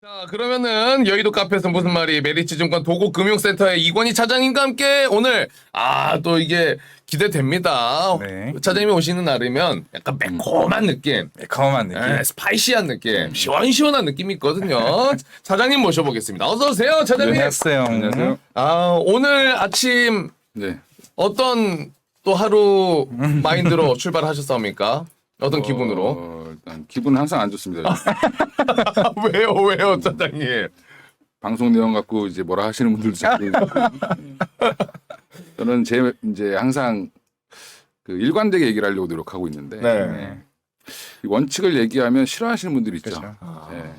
자, 그러면은 여의도 카페에서 무슨 말이 메리츠증권 도곡금융센터의 이권희 차장님과 함께 오늘 또 이게 기대됩니다. 네. 차장님이 오시는 날이면 약간 매콤한 느낌, 매콤한 느낌. 스파이시한 느낌, 시원시원한 느낌이 있거든요. 차장님 모셔보겠습니다. 어서 오세요, 차장님. 안녕하세요. 안녕하세요. 오늘 아침 네. 어떤 또 하루 마인드로 출발하셨습니까? 어떤 기분으로? 일단 기분은 항상 안 좋습니다. 왜요, 차장님? 방송 내용 갖고 이제 뭐라 하시는 분들도 자꾸 있고. 저는 이제 항상 그 일관되게 얘기를 하려고 노력하고 있는데 네. 이 원칙을 얘기하면 싫어하시는 분들이 있죠. 그렇죠. 네.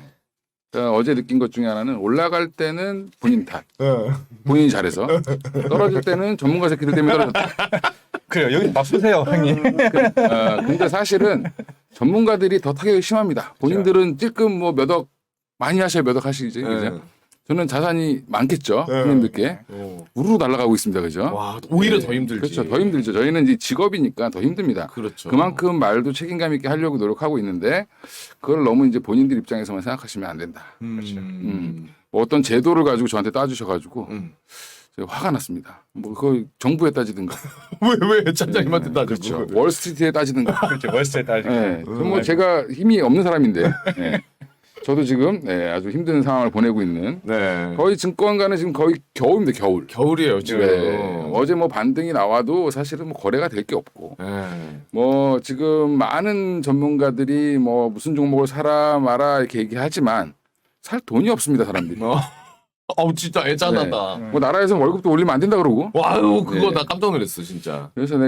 그러니까 어제 느낀 것 중에 하나는 올라갈 때는 본인 탓, 본인이 잘해서 떨어질 때는 전문가 새끼들 때문에 떨어졌다. 그래요. 여기 맞으세요, 형님. 근데 사실은 전문가들이 더 타격이 심합니다. 본인들은 찔끔 뭐 몇 억 많이 하셔야 몇 억 하시지. 그죠? 저는 자산이 많겠죠. 손님들께 우르르 날아가고 있습니다. 그죠? 와, 오히려 네. 더 힘들지. 그렇죠. 더 힘들죠. 저희는 이제 직업이니까 더 힘듭니다. 그렇죠. 그만큼 말도 책임감 있게 하려고 노력하고 있는데 그걸 너무 이제 본인들 입장에서만 생각하시면 안 된다. 뭐 어떤 제도를 가지고 저한테 따주셔가지고 제가 화가 났습니다. 뭐 그걸 정부에 따지든가, 왜 차장님한테 따지고? 그렇죠. 월스트리트에 따지든가. 그렇죠. 월세 따지고. 네. 뭐 제가 힘이 없는 사람인데, 네. 저도 지금 아주 힘든 상황을 보내고 있는. 네. 거의 증권가는 지금 거의 겨울입니다. 겨울. 겨울이에요, 지금. 네. 어제 뭐 반등이 나와도 사실은 뭐 거래가 될 게 없고. 네. 뭐 지금 많은 전문가들이 뭐 무슨 종목을 사라 마라 이렇게 얘기하지만 살 돈이 없습니다. 사람들이. 진짜 애잔하다. 뭐 나라에서 월급도 올리면 안 된다 그러고. 와우, 그거 네. 나 깜짝 놀랐어, 진짜. 그래서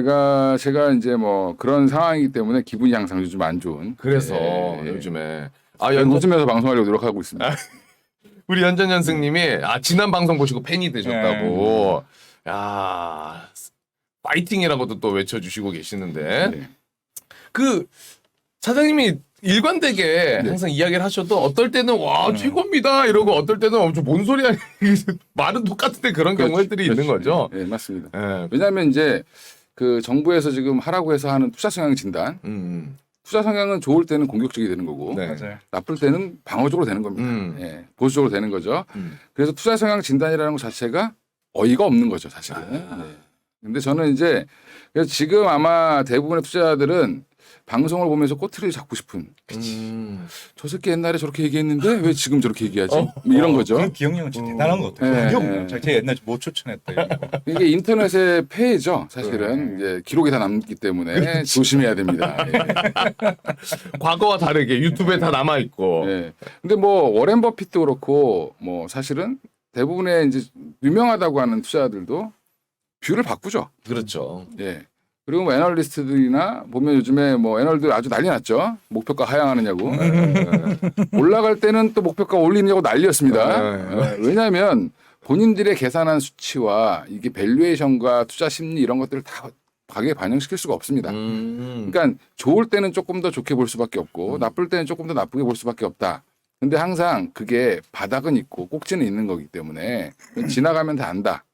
제가 이제 뭐 그런 상황이기 때문에 기분이 항상 요즘 안 좋은. 그래서 네. 요즘에. 웃으면서 방송하려고 노력하고 있습니다. 우리 연전연승님이 지난 방송 보시고 팬이 되셨다고. 야, 파이팅이라고도 또 외쳐주시고 계시는데. 네. 그 차장님이 일관되게 네. 항상 이야기를 하셔도 어떨 때는 와 최고입니다 이러고 어떨 때는 뭔 소리야 말은 똑같은데 그런 경우들이 있는 거죠. 네, 맞습니다. 네. 왜냐하면 이제 그 정부에서 지금 하라고 해서 하는 투자 성향 진단, 투자 성향은 좋을 때는 공격적이 되는 거고, 네. 맞아요. 나쁠 때는 방어적으로 되는 겁니다. 예, 보수적으로 되는 거죠. 그래서 투자 성향 진단이라는 것 자체가 어이가 없는 거죠, 사실은. 네. 근데 저는 이제 그래서 지금 아마 대부분의 투자자들은 방송을 보면서 꼬투리를 잡고 싶은 저 새끼 옛날에 저렇게 얘기했는데 왜 지금 저렇게 얘기하지? 뭐 이런 거죠. 그런 기억력은 진짜 대단한 것 같아요. 네, 기억력. 네. 제가 옛날에 못 추천했다. 이런 거. 이게 인터넷의 폐해죠. 사실은 이제 기록이 다 남기 때문에 조심해야 됩니다. 예. 과거와 다르게 유튜브에 다 남아 있고. 예. 근데 뭐 워렌 버핏도 그렇고 뭐 사실은 대부분의 이제 유명하다고 하는 투자자들도 뷰를 바꾸죠. 그렇죠. 예. 그리고 뭐 애널리스트들이나 보면 요즘에 뭐 애널들 아주 난리 났죠. 목표가 하향하느냐고. 올라갈 때는 또 목표가 올리느냐고 난리였습니다. 왜냐하면 본인들의 계산한 수치와 이게 밸류에이션과 투자 심리 이런 것들을 다 가격에 반영시킬 수가 없습니다. 그러니까 좋을 때는 조금 더 좋게 볼 수밖에 없고 나쁠 때는 조금 더 나쁘게 볼 수밖에 없다. 근데 항상 그게 바닥은 있고 꼭지는 있는 거기 때문에 지나가면 다 안다.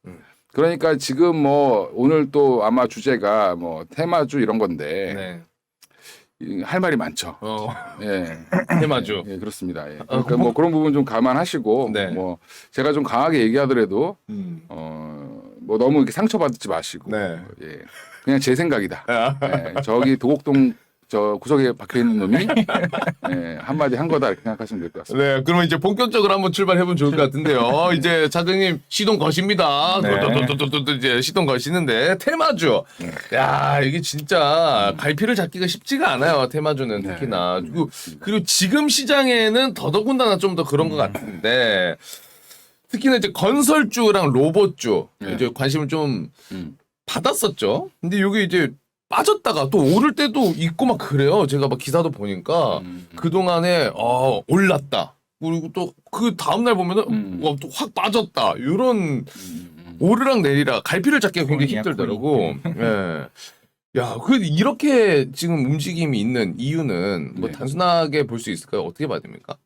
그러니까 지금 뭐 오늘 또 아마 주제가 뭐 테마주 이런 건데 네. 할 말이 많죠. 예. 테마주. 예, 그렇습니다. 예. 그러니까 뭐 그런 부분 좀 감안하시고 네. 뭐 제가 좀 강하게 얘기하더라도 뭐 너무 이렇게 상처받지 마시고 네. 예. 그냥 제 생각이다. 예. 저기 도곡동 저 구석에 박혀 있는 놈이 예, 한마디 한 거다 이렇게 생각하시면 될 것 같습니다. 네, 그러면 이제 본격적으로 한번 출발해보면 좋을 것 같은데요. 이제 차장님 시동 거십니다. 네. 또 이제 시동 거시는데 테마주. 야, 이게 진짜 갈피를 잡기가 쉽지가 않아요. 테마주는 특히나. 그리고 지금 시장에는 더더군다나 좀 더 그런 것 같은데 특히나 이제 건설주랑 로봇주 이제 관심을 좀 받았었죠. 근데 이게 이제 빠졌다가 또 오를 때도 있고 막 그래요. 제가 막 기사도 보니까 그동안에 올랐다. 그리고 또 그 다음날 보면은 또 확 빠졌다. 이런 오르락 내리락 갈피를 잡기가 굉장히 코인이야, 힘들더라고. 예. 야, 이렇게 지금 움직임이 있는 이유는 뭐 네. 단순하게 볼 수 있을까요? 어떻게 봐야 됩니까?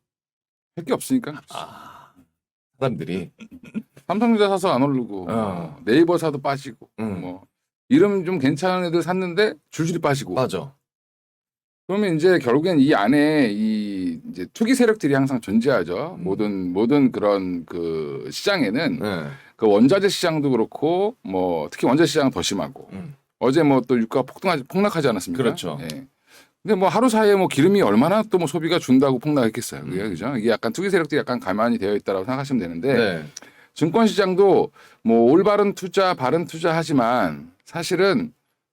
할 게 없으니까 사람들이. 삼성전자 사서 안 오르고 네이버 사도 빠지고 뭐 이름 좀 괜찮은 애들 샀는데 줄줄이 빠지고 맞아. 그러면 이제 결국엔 이 안에 이 이제 투기 세력들이 항상 존재하죠. 모든 그런 그 시장에는 네. 그 원자재 시장도 그렇고 뭐 특히 원자재 시장은 더 심하고 어제 뭐 또 유가 폭락하지 않았습니까? 그렇죠. 예. 근데 뭐 하루 사이에 뭐 기름이 얼마나 또 뭐 소비가 준다고 폭락했겠어요. 그게 그죠? 이게 약간 투기 세력들이 약간 가만히 되어 있다라고 생각하시면 되는데 네. 증권 시장도 뭐 올바른 투자, 바른 투자 하지만 사실은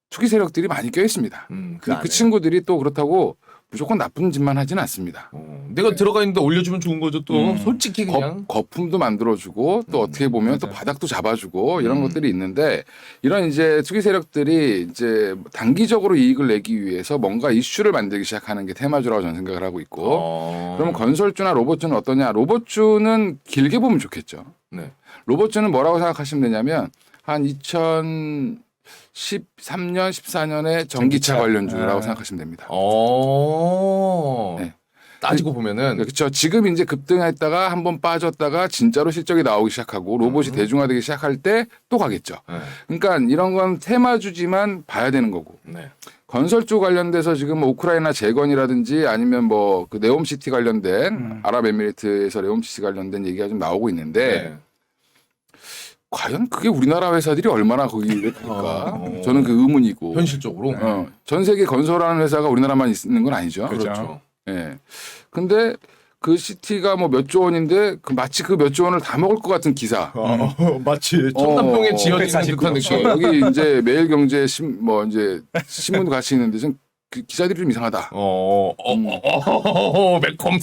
투기 세력들이 많이 껴 있습니다. 그 안에. 그 친구들이 또 그렇다고 무조건 나쁜 짓만 하지는 않습니다. 내가 들어가 있는데 올려주면 좋은 거죠. 또 솔직히 그냥. 거품도 만들어주고 또 어떻게 보면 또 바닥도 잡아주고 이런 것들이 있는데 이런 이제 투기 세력들이 이제 단기적으로 이익을 내기 위해서 뭔가 이슈를 만들기 시작하는 게 테마주라고 저는 생각을 하고 있고 그러면 건설주나 로봇주는 어떠냐? 로봇주는 길게 보면 좋겠죠. 네. 로봇주는 뭐라고 생각하시면 되냐면 한 2013년, 14년에 전기차 관련주라고 생각하시면 됩니다. 네. 따지고 보면은 그렇죠. 지금 이제 급등했다가 한번 빠졌다가 진짜로 실적이 나오기 시작하고 로봇이 대중화되기 시작할 때 또 가겠죠. 네. 그러니까 이런 건 테마주지만 봐야 되는 거고. 네. 건설주 관련돼서 지금 뭐 우크라이나 재건이라든지 아니면 뭐 그 네옴시티 관련된 아랍에미리트에서 네옴시티 관련된 얘기가 좀 나오고 있는데 네. 과연 그게 우리나라 회사들이 얼마나 거기에 될까? 저는 그 의문이고. 현실적으로. 전 세계 건설하는 회사가 우리나라만 있는 건 아니죠. 그렇죠. 예. 근데 그 시티가 뭐 몇 조 원인데 그 마치 그 몇 조 원을 다 먹을 것 같은 기사. 마치 천남동에 지어진 149. 듯한 느낌. 여기 이제 매일경제 뭐 이제 신문도 같이 있는데 좀 그 기사들이 좀 이상하다. 매콤.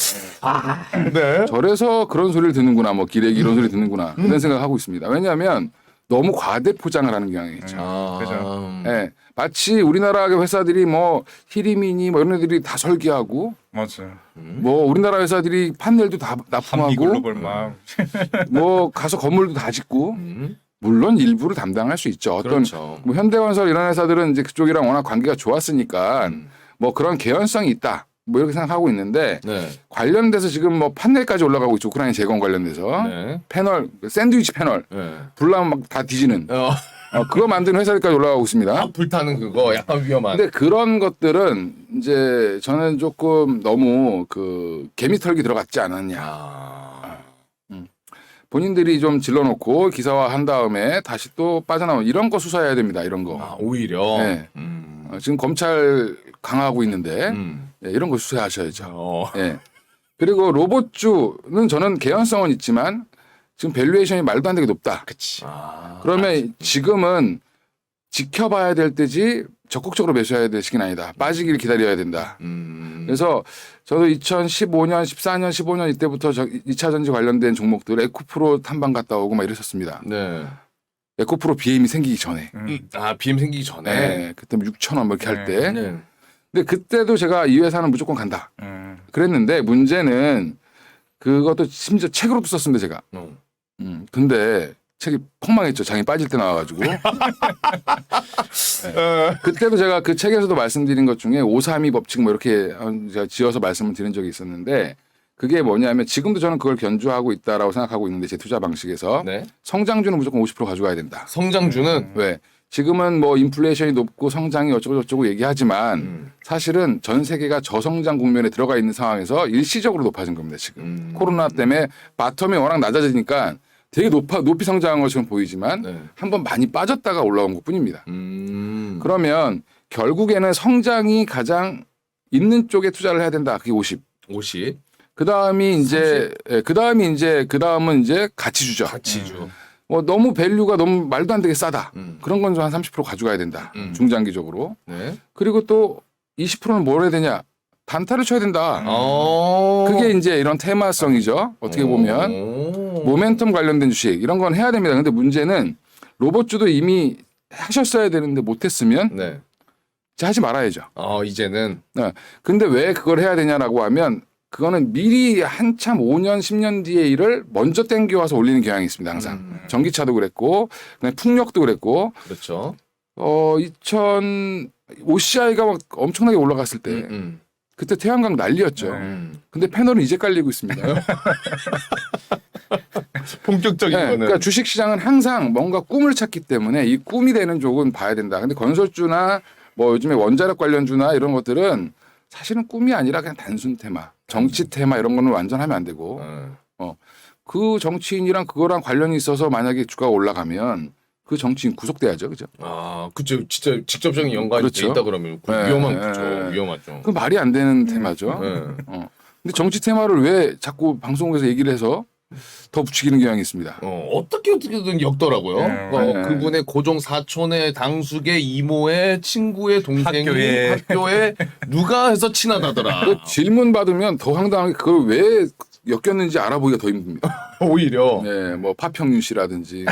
네. 저래서 그런 소리를 듣는구나. 뭐 기레기 이런 소리 듣는구나. 그런 생각하고 있습니다. 왜냐하면 너무 과대 포장을 하는 경향이 있죠. 그죠. 예. 마치 우리나라 회사들이 뭐 히리미니 뭐 이런 애들이 다 설계하고 맞아요. 뭐 우리나라 회사들이 판넬도 다 한미 납품하고 글로벌 막 뭐 가서 건물도 다 짓고 물론 일부를 담당할 수 있죠. 어떤 그렇죠. 뭐 현대건설 이런 회사들은 이제 그쪽이랑 워낙 관계가 좋았으니까 뭐 그런 개연성이 있다. 뭐 이렇게 생각하고 있는데 네. 관련돼서 지금 뭐 판넬까지 올라가고 있죠. 우크라이나 재건 관련돼서 네. 패널 샌드위치 패널 네. 불나면 막 다 뒤지는 그거 만드는 회사들까지 올라가고 있습니다. 불타는 그거 약간 위험한. 근데 그런 것들은 이제 저는 조금 너무 그 개미털기 들어갔지 않았냐. 본인들이 좀 질러놓고 기사화한 다음에 다시 또 빠져나오는 이런 거 수사해야 됩니다. 이런 거. 오히려. 네. 지금 검찰 강화하고 있는데 이런 거 수사하셔야죠. 예. 그리고 로봇주는 저는 개연성은 있지만 지금 밸류에이션이 말도 안 되게 높다. 그치. 그러면 지금은 지켜봐야 될 때지 적극적으로 매수해야 될 시기는 아니다. 빠지기를 기다려야 된다. 그래서 저도 2015년, 14년, 15년 이때부터 2차 전지 관련된 종목들 에코프로 탐방 갔다 오고 막 이랬었습니다. 네. 에코프로 BM이 생기기 전에. BM 생기기 전에. 네. 그때 6,000원 뭐 이렇게 할 때. 네. 근데 그때도 제가 이 회사는 무조건 간다. 그랬는데 문제는 그것도 심지어 책으로도 썼습니다, 제가. 근데 책이 폭망했죠. 장이 빠질 때 나와가지고. 네. 그때도 제가 그 책에서도 말씀드린 것 중에 532 법칙 뭐 이렇게 제가 지어서 말씀을 드린 적이 있었는데 그게 뭐냐면 지금도 저는 그걸 견주하고 있다라고 생각하고 있는데 제 투자 방식에서 네. 성장주는 무조건 50% 가져가야 된다. 성장주는 왜? 지금은 뭐 인플레이션이 높고 성장이 어쩌고 저쩌고 얘기하지만 사실은 전 세계가 저성장 국면에 들어가 있는 상황에서 일시적으로 높아진 겁니다. 지금 코로나 때문에 바텀이 워낙 낮아지니까 되게 높이 성장한 것처럼 보이지만 네. 한번 많이 빠졌다가 올라온 것뿐입니다. 그러면 결국에는 성장이 가장 있는 쪽에 투자를 해야 된다. 그게 50. 50. 그다음이 이제 그다음은 이제 가치주죠. 가치주. 뭐 너무 밸류가 너무 말도 안 되게 싸다. 그런 건 좀 한 30% 가져가야 된다. 중장기적으로. 네. 그리고 또 20%는 뭘 해야 되냐? 단타를 쳐야 된다. 그게 이제 이런 테마성이죠. 어떻게 보면 모멘텀 관련된 주식 이런 건 해야 됩니다. 근데 문제는 로봇주도 이미 하셨어야 되는데 못했으면 네. 이제 하지 말아야죠. 이제는. 네. 근데 왜 그걸 해야 되냐라고 하면 그거는 미리 한참 5년, 10년 뒤의 일을 먼저 땡겨와서 올리는 경향이 있습니다. 항상. 전기차도 그랬고, 그다음에 풍력도 그랬고, 그렇죠. OCI가 막 엄청나게 올라갔을 때, 그때 태양광 난리였죠. 근데 패널은 이제 깔리고 있습니다. 본격적인 네, 거는. 그러니까 주식 시장은 항상 뭔가 꿈을 찾기 때문에 이 꿈이 되는 쪽은 봐야 된다. 근데 건설주나 뭐 요즘에 원자력 관련주나 이런 것들은 사실은 꿈이 아니라 그냥 단순 테마, 정치 테마 이런 거는 완전 하면 안 되고 그 정치인이랑 그거랑 관련이 있어서 만약에 주가가 올라가면 그 정치인 구속돼야죠, 그죠? 아, 그쵸. 진짜 직접적인 연관이 그렇죠. 돼 있다 그러면 네, 위험한 네, 거죠. 네. 위험하죠. 그 말이 안 되는 테마죠. 네. 근데 정치 테마를 왜 자꾸 방송국에서 얘기를 해서 더 부추기는 경향이 있습니다. 어떻게든 엮더라고요. 네. 네. 그분의 고종 사촌의 당숙의 이모의 친구의 동생이 학교에 누가 해서 친하다더라. 그 질문 받으면 더 황당하게 그걸 왜 엮였는지 알아보기가 더 힘듭니다. 오히려. 네, 뭐 파평윤 씨라든지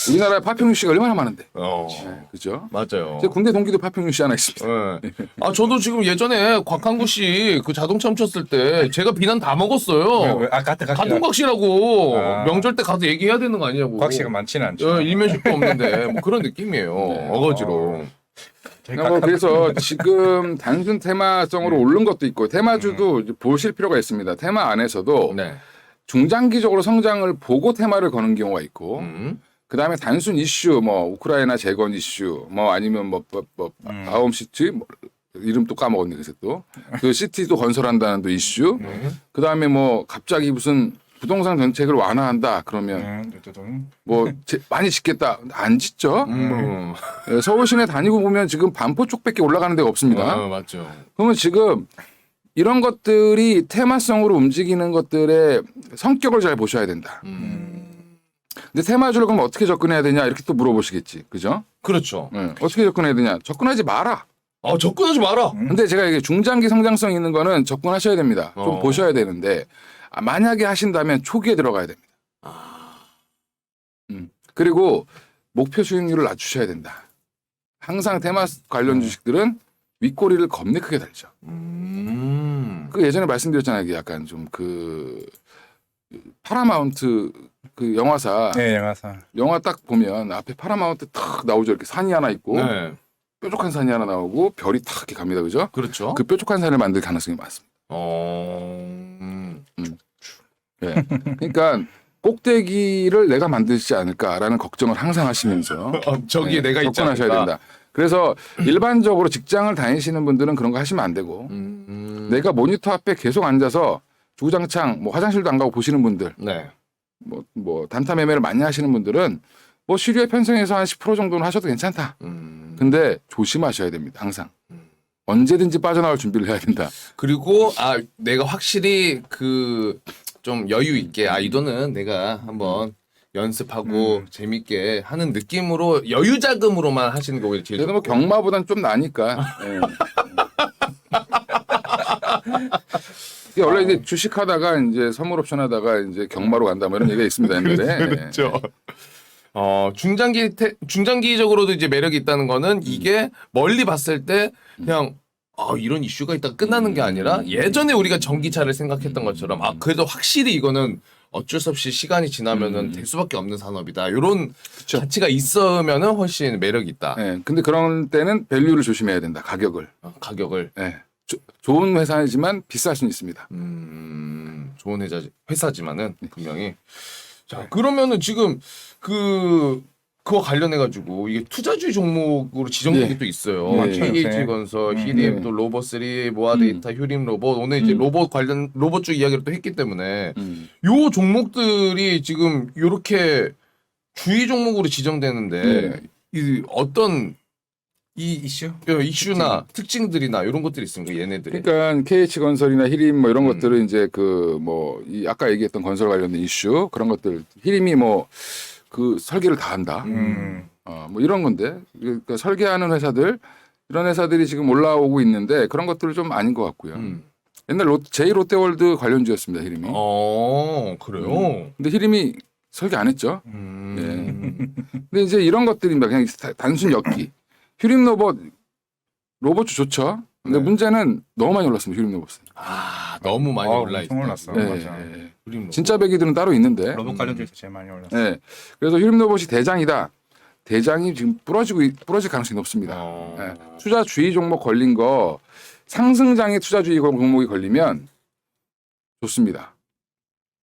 우리나라에 파평윤 씨가 얼마나 많은데, 네, 그죠? 맞아요. 제 군대 동기도 파평윤 씨 하나 있습니다. 네. 아, 저도 지금 예전에 곽한구 씨 그 자동차 훔쳤을 때 제가 비난 다 먹었어요. 가통곽 씨라고 아. 명절 때 가서 얘기해야 되는 거 아니냐고. 곽씨가 많지는 않죠. 일면식도 없는데 뭐 그런 느낌이에요. 어거지로. 뭐 그래서 지금 단순 테마성으로 오른 것도 있고 테마주도 이제 보실 필요가 있습니다. 테마 안에서도 네. 중장기적으로 성장을 보고 테마를 거는 경우가 있고 그다음에 단순 이슈 뭐 우크라이나 재건 이슈 뭐 아니면 뭐 아움시티 뭐 이름 또 까먹었네 그래서 또그 시티도 건설한다는 또 이슈 그다음에 뭐 갑자기 무슨 부동산 정책을 완화한다 그러면 뭐 많이 짓겠다 안 짓죠. 네, 서울 시내 다니고 보면 지금 반포 쪽밖에 올라가는 데가 없습니다. 맞죠. 그러면 지금 이런 것들이 테마성으로 움직이는 것들의 성격을 잘 보셔야 된다. 근데 테마주를 그럼 어떻게 접근해야 되냐 이렇게 또 물어보시겠지, 그죠? 그렇죠. 네, 어떻게 접근해야 되냐? 접근하지 마라. 접근하지 마라. 근데 제가 이게 중장기 성장성 있는 거는 접근하셔야 됩니다. 좀 보셔야 되는데 만약에 하신다면 초기에 들어가야 됩니다. 그리고 목표 수익률을 낮추셔야 된다. 항상 테마 관련 주식들은 윗꼬리를 겁내 크게 달죠. 그 예전에 말씀드렸잖아요. 이게 약간 좀 그 파라마운트 그 영화사 네, 영화사. 영화 딱 보면 앞에 파라마운트 탁 나오죠. 이렇게 산이 하나 있고 네. 뾰족한 산이 하나 나오고 별이 탁 이렇게 갑니다. 그죠? 그렇죠. 그 뾰족한 산을 만들 가능성이 많습니다. 네. 그러니까 꼭대기를 내가 만들지 않을까라는 걱정을 항상 하시면서 저기에 내가 있지 접근하셔야 않을까? 된다. 그래서 일반적으로 직장을 다니시는 분들은 그런 거 하시면 안 되고 내가 모니터 앞에 계속 앉아서 주구장창 뭐 화장실도 안 가고 보시는 분들 네. 뭐 단타 매매를 많이 하시는 분들은 뭐 실효에 편성해서 한 10% 정도는 하셔도 괜찮다. 근데 조심하셔야 됩니다. 항상. 언제든지 빠져나올 준비를 해야 된다. 그리고 내가 확실히 그 좀 여유 있게 이 돈은 내가 한번 연습하고 재밌게 하는 느낌으로 여유 자금으로만 하시는 거 오히려 제일 그래도 뭐 좋고. 경마보단 좀 나니까. 예. 이게 원래 이제 주식하다가 이제 선물옵션 하다가 이제 경마로 간다 뭐 이런 얘기가 있습니다. 옛날에. 그렇죠. 중장기적으로도 이제 매력이 있다는 거는 이게 멀리 봤을 때 그냥 이런 이슈가 있다가 끝나는 게 아니라 예전에 우리가 전기차를 생각했던 것처럼 그래도 확실히 이거는 어쩔 수 없이 시간이 지나면은 될 수밖에 없는 산업이다. 이런 가치가 있으면은 훨씬 매력이 있다. 예. 근데 그런 때는 밸류를 조심해야 된다. 가격을. 가격을. 예. 좋은 회사이지만 비쌀 수는 있습니다. 좋은 회사지만은 분명히. 자, 그러면은 지금 그거 관련해 가지고 이게 투자주의 종목으로 지정된 게 또 있어요. 네. KH건설, 히림, 네. 또 로봇3, 모아데이터, 휴림 로봇. 오늘 이제 로봇 관련 로봇주 이야기를 또 했기 때문에 요 종목들이 지금 요렇게 주의 종목으로 지정되는데 네. 이 어떤 이 이슈? 이슈나 특징들이나 이런 것들이 있습니까? 얘네들이. 그러니까 KH건설이나 히림 뭐 이런 것들은 이제 아까 얘기했던 건설 관련된 이슈 그런 것들 히림이 뭐 그 설계를 다 한다. 뭐 이런 건데 그러니까 설계하는 회사들 이런 회사들이 지금 올라오고 있는데 그런 것들은 좀 아닌 것 같고요. 옛날 제2롯데월드 관련주였습니다. 히림이. 그래요? 근데 히림이 설계 안 했죠. 근데 이제 이런 것들입니다. 그냥 단순 엮기. 휴림 로봇주 좋죠. 근데 네. 문제는 너무 많이 올랐습니다. 휴림 로봇은. 너무 많이 올라 있어. 엄청 올랐어. 네, 맞아. 네. 휴림 진짜 배기들은 따로 있는데. 로봇 관련주에서 제일 많이 올랐어. 네. 그래서 휴림 로봇이 대장이다. 대장이 지금 부러질 가능성이 높습니다. 네. 투자 주의 종목 걸린 거 상승장의 투자 주의 종목이 걸리면 좋습니다.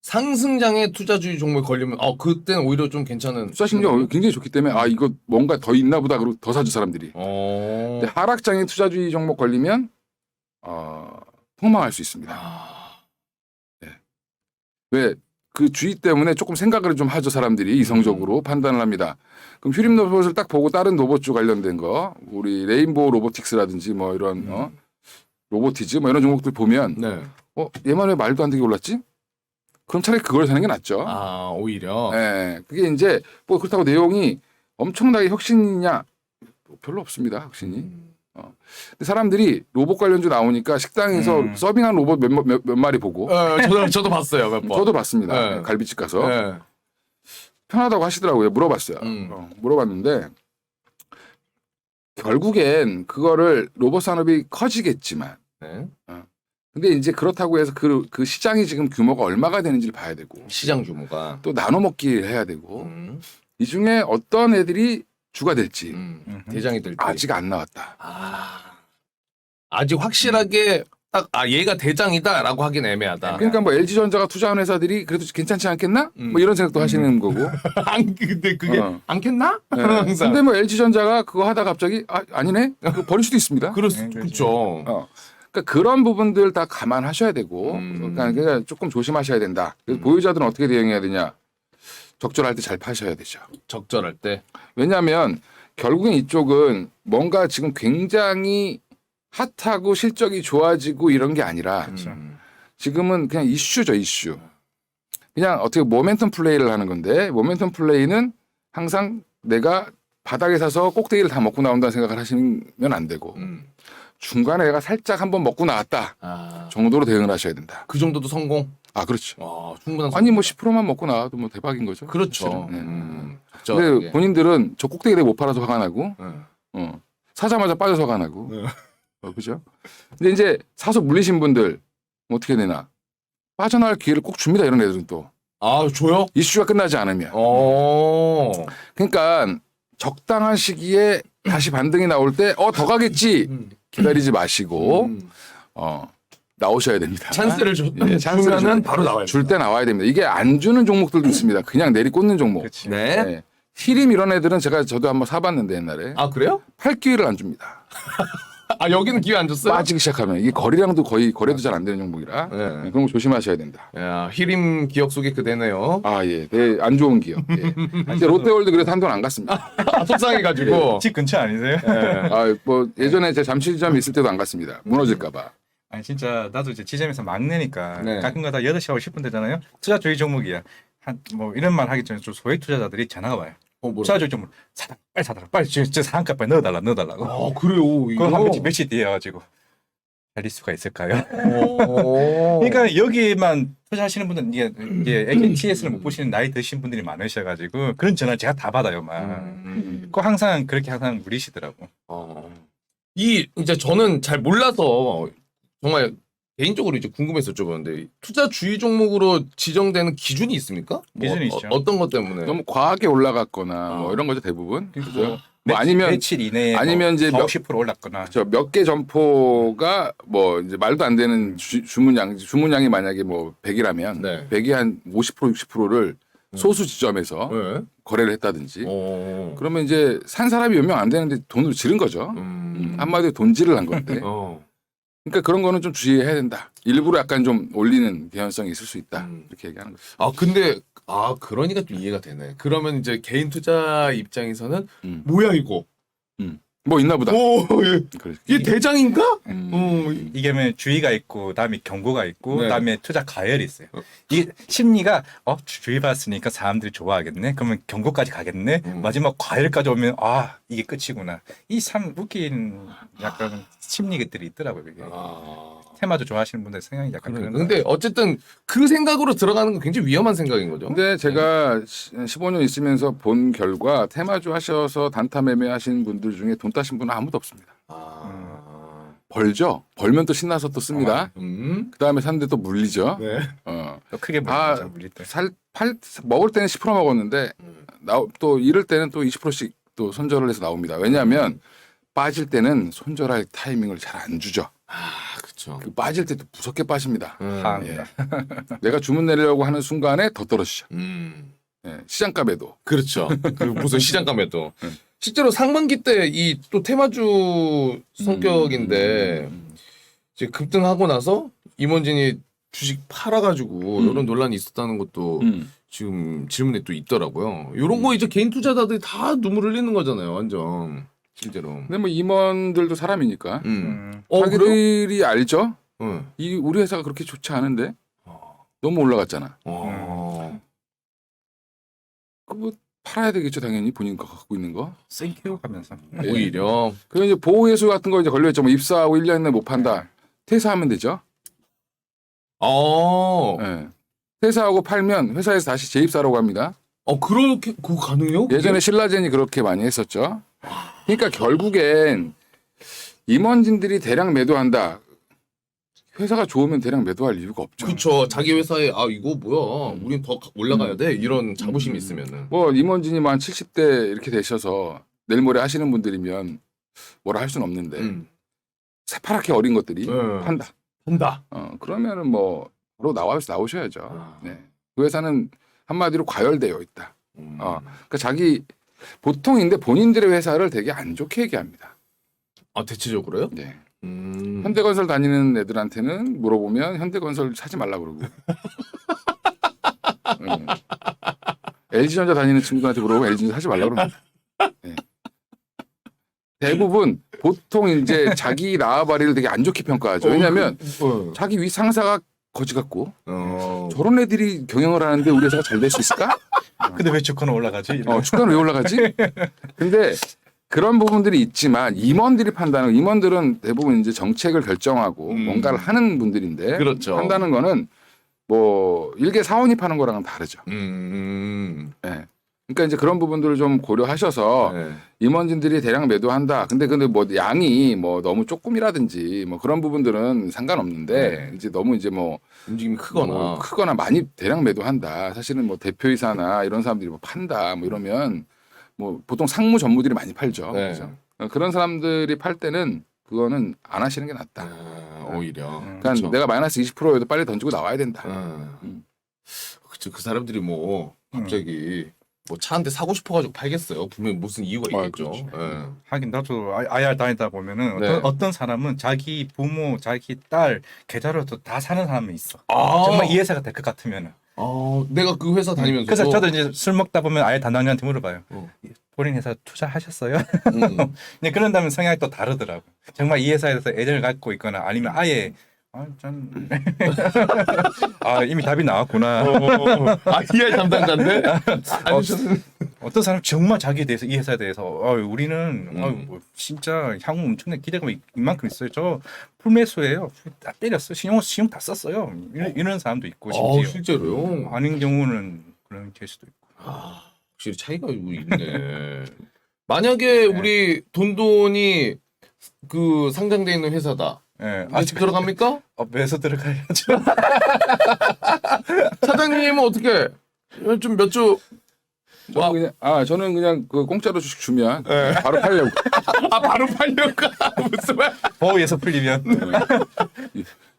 상승장에 투자주의 종목이 걸리면 그때는 오히려 좀 괜찮은 투자 심리가 굉장히 좋기 때문에 이거 뭔가 더 있나 보다 그러고 더 사주 사람들이. 근데 하락장에 투자주의 종목 걸리면 폭망할 수 있습니다. 왜? 그 주의 때문에 조금 생각을 좀 하죠. 사람들이 이성적으로 판단을 합니다. 그럼 휴림 로봇을 딱 보고 다른 로봇주 관련된 거 우리 레인보우 로보틱스라든지 뭐 이런 로보티즈 뭐 이런 종목들 보면 네. 얘만 왜 말도 안 되게 올랐지? 그럼 차라리 그걸 사는 게 낫죠. 아 오히려. 네, 그게 이제 뭐 그렇다고 내용이 엄청나게 혁신이냐 별로 없습니다. 혁신이. 근데 사람들이 로봇 관련주 나오니까 식당에서 서빙한 로봇 몇 마리 보고 저도 봤어요 몇 번. 저도 봤습니다. 네. 갈비집 가서 네. 편하다고 하시더라고요. 물어봤어요. 물어봤는데 결국엔 그거를 로봇 산업이 커지겠지만 네. 근데 이제 그렇다고 해서 그 시장이 지금 규모가 얼마가 되는지를 봐야 되고 시장 규모가. 또 나눠 먹기 해야 되고 음. 이 중에 어떤 애들이 주가 될지 대장이 될지. 아직 안 나왔다. 아직 확실하게 딱 얘가 대장이다라고 하긴 애매하다. 그러니까 뭐 LG전자가 투자한 회사들이 그래도 괜찮지 않겠나? 뭐 이런 생각도 하시는 거고. 근데 그게 어. 않겠나? 네. 항상. 근데 뭐 LG전자가 그거 하다 갑자기 아니네? 그거 버릴 수도 있습니다. 그렇죠. 그러니까 그런 부분들 다 감안하셔야 되고 그러니까 조금 조심하셔야 된다. 그래서 보유자들은 어떻게 대응해야 되냐? 적절할 때 잘 파셔야 되죠. 적절할 때. 왜냐하면 결국엔 이쪽은 뭔가 지금 굉장히 핫하고 실적이 좋아지고 이런 게 아니라 지금은 그냥 이슈죠, 이슈. 그냥 어떻게 모멘텀 플레이를 하는 건데 모멘텀 플레이는 항상 내가 바닥에 사서 꼭대기를 다 먹고 나온다는 생각을 하시면 안 되고 중간에 내가 살짝 한번 먹고 나왔다 정도로 대응을 하셔야 된다. 그 정도도 성공. 그렇죠. 충분한 성공. 아니 뭐 10%만 먹고 나와도 뭐 대박인 거죠. 그렇죠. 근데 적절하게. 본인들은 저 꼭대기에 못 팔아서 화가 나고 네. 사자마자 빠져서 화가 나고 그죠? 근데 이제 사서 물리신 분들 어떻게 되나 빠져나갈 기회를 꼭 줍니다. 이런 애들은 또 줘요? 이슈가 끝나지 않으면. 그러니까 적당한 시기에 다시 반등이 나올 때 더 가겠지 기다리지 마시고 나오셔야 됩니다. 찬스를 찬스를 주면 바로 나와요. 줄 때 나와야 됩니다. 이게 안 주는 종목들도 있습니다. 그냥 내리꽂는 종목. 네. 네. 히림 이런 애들은 저도 한번 사봤는데 옛날에 그래요? 팔 기회를 안 줍니다. 여기는 기회 안 줬어요? 빠지기 시작하면 이게 거래량도 거의 거래도 잘 안 되는 종목이라 네. 그런 거 조심하셔야 된다. 야, 히림 기억 속에 그대네요. 예, 되게 안 좋은 기업. 예. 이제 롯데월드 그래서 한돈 안 갔습니다. 속상해가지고. 집 근처 아니세요? 뭐 예전에 제 잠실점 있을 때도 안 갔습니다. 무너질까봐. 아니 진짜 나도 이제 지점에서 막내니까 네. 가끔가다 8시하고 10분 되잖아요. 투자주의 종목이야. 뭐 이런 말 하기 전에 좀 소액 투자자들이 전화가 와요. 투자주의 종목 빨리 사달라. 빨리 진짜 상한가 빨리 넣어달라고. 그래요. 그거 한 며칠 뒤에 와가지고 달릴 수가 있을까요? 그러니까 여기만 투자하시는 분들은 이게 AKTS를 못 보시는 나이 드신 분들이 많으셔가지고 그런 전화 제가 다 받아요, 막. 그거 항상 그렇게 항상 무리시더라고. 이제 저는 잘 몰라서 정말 개인적으로 이제 궁금해서 여쭤보는데 투자 주의 종목으로 지정되는 기준이 있습니까? 기준이 있죠. 어떤 것 때문에? 너무 과하게 올라갔거나 뭐 이런 거죠 대부분. 그죠? 뭐 며칠 이내에 아니면 이제 50% 올랐거나. 몇 개 점포가 뭐 이제 말도 안 되는 주문량이 만약에 뭐 100이라면 네. 100이 한 50% 60%를 소수 지점에서 네. 거래를 했다든지 그러면 이제 산 사람이 몇 명 안 되는데 돈으로 지른 거죠. 한마디로 돈질을 한 건데. 그러니까 그런 거는 좀 주의해야 된다. 일부러 약간 좀 올리는 개연성이 있을 수 있다. 이렇게 얘기하는 거죠. 근데 그러니까 좀 이해가 되네. 그러면 이제 개인 투자 입장에서는 뭐야 이거? 뭐 있나 보다. 이게 대장인가? 이게 주의가 있고 그다음에 경고가 있고 네. 그다음에 투자 가열이 있어요. 이게 심리가 주의 받았으니까 사람들이 좋아하겠네. 그러면 경고까지 가겠네. 마지막 과열까지 오면 이게 끝이구나. 이 참 웃긴 약간 심리들이 있더라고요. 이게. 테마주 좋아하시는 분들 생각이 약간 그런 거. 근데 어쨌든 그 생각으로 들어가는 건 굉장히 위험한 생각인 거죠. 근데 제가 15년 있으면서 본 결과 테마주 하셔서 단타 매매하신 분들 중에 돈 따신 분은 아무도 없습니다. 벌죠. 벌면 또 신나서 또 씁니다. 그 다음에 샀는데 또 물리죠. 네. 또 크게 물릴 때. 먹을 때는 10% 먹었는데 또 잃을 때는 또 20%씩 또 손절을 해서 나옵니다. 왜냐하면 빠질 때는 손절할 타이밍을 잘 안 주죠. 그렇죠. 빠질 때도 무섭게 빠집니다. 예. 내가 주문 내려고 하는 순간에 더 떨어지죠. 시장값에도. 그렇죠. 무슨 시장감에도. 실제로 상반기 때 이 또 테마주 성격인데 이제 급등하고 나서 임원진이 주식 팔아가지고 이런 논란이 있었다는 것도 지금 질문에 또 있더라고요. 이런 거 이제 개인 투자자들이 다 눈물 흘리는 거잖아요, 완전 실제로. 근데 뭐 임원들도 사람이니까 그래요? 자기들이 알죠. 응. 이 우리 회사가 그렇게 좋지 않은데 너무 올라갔잖아. 그거 팔아야 되겠죠, 당연히 본인 거 갖고 있는 거. 땡큐 하면서. 오히려. 그 이제 보호회수 같은 거 이제 걸려있죠. 뭐 입사하고 1년 내에 못 판다. 퇴사하면 되죠. 예. 퇴사하고 팔면 회사에서 다시 재입사라고 합니다. 그렇게 그거 가능해요? 예전에 신라젠이 그렇게 많이 했었죠. 그러니까 결국엔 임원진들이 대량 매도한다. 회사가 좋으면 대량 매도할 이유가 없죠. 그렇죠. 자기 회사에 이거 뭐야? 우린 더 올라가야 돼. 이런 자부심이 있으면은. 뭐 임원진이 뭐 한 70대 이렇게 되셔서 내일 모레 하시는 분들이면 뭐라 할 수는 없는데 새파랗게 어린 것들이 판다. 한다. 그러면은 뭐 바로 나오셔야죠. 네. 그 회사는 한마디로 과열되어 있다. 그러니까 자기 보통인데 본인들의 회사를 되게 안 좋게 얘기합니다. 대체적으로요? 네. 음. 현대건설 다니는 애들한테는 물어보면 현대건설 사지 말라 그러고. LG전자 다니는 친구들한테 물어보면 LG전자 사지 말라 그럽니다. 네. 대부분 보통 이제 자기 라바리를 되게 안 좋게 평가하죠. 왜냐하면 자기 위 상사가 거지 같고 저런 애들이 경영을 하는데 우리 회사가 잘 될 수 있을까? 근데 왜 주가는 올라가지? 주가는 왜 올라가지? 근데 그런 부분들이 있지만 임원들이 임원들은 대부분 이제 정책을 결정하고 뭔가를 하는 분들인데 그렇죠. 판다는 거는 뭐 일개 사원이 파는 거랑은 다르죠. 네. 그러니까 이제 그런 부분들을 좀 고려하셔서 임원진들이 대량 매도한다. 근데 뭐 양이 뭐 너무 조금이라든지 뭐 그런 부분들은 상관없는데 이제 너무 이제 뭐 움직임이 크거나 많이 대량 매도한다. 사실은 뭐 대표이사나 이런 사람들이 뭐 판다 뭐 이러면 뭐 보통 상무 전무들이 많이 팔죠. 네. 그죠? 그런 사람들이 팔 때는 그거는 안 하시는 게 낫다. 오히려. 그러니까 그렇죠. 내가 마이너스 20%에도 빨리 던지고 나와야 된다. 그쵸, 그 사람들이 뭐 갑자기 뭐 차 한 대 사고 싶어가지고 팔겠어요. 분명 무슨 이유가 있겠죠. 하긴 나도 IR 다니다 보면은 네. 어떤 사람은 자기 부모, 자기 딸 계좌로도 다 사는 사람이 있어. 아. 정말 이 회사가 될 것 같으면은. 내가 그 회사 다니면서. 그래서 저도 이제 술 먹다 보면 아예 담당자한테 물어봐요. 본인 회사 투자하셨어요? 근데 그런다면 성향이 또 다르더라고. 정말 이 회사에서 애정을 갖고 있거나 아니면 아예 이미 답이 나왔구나. ER 담당자인데? 어떤 사람 정말 자기에 대해서 이 회사에 대해서 우리는 뭐 진짜 향후 엄청난 기대감이 이만큼 있어요. 저 풀매수예요. 다 때렸어. 신용 다 썼어요. 이런 사람도 있고 심지어. 실제로요? 아닌 경우는 그런 케이스도 있고. 확실히 차이가 있네. 만약에 우리 돈돈이 그 상장돼 있는 회사다. 예. 아직 들어갑니까? 매수 들어가야죠. 사장님은 어떻게 좀 몇 주? 저는 그냥 그 공짜로 주식 주면 바로 팔려고. 바로 팔려가 무슨 말? 보호에서 풀리면.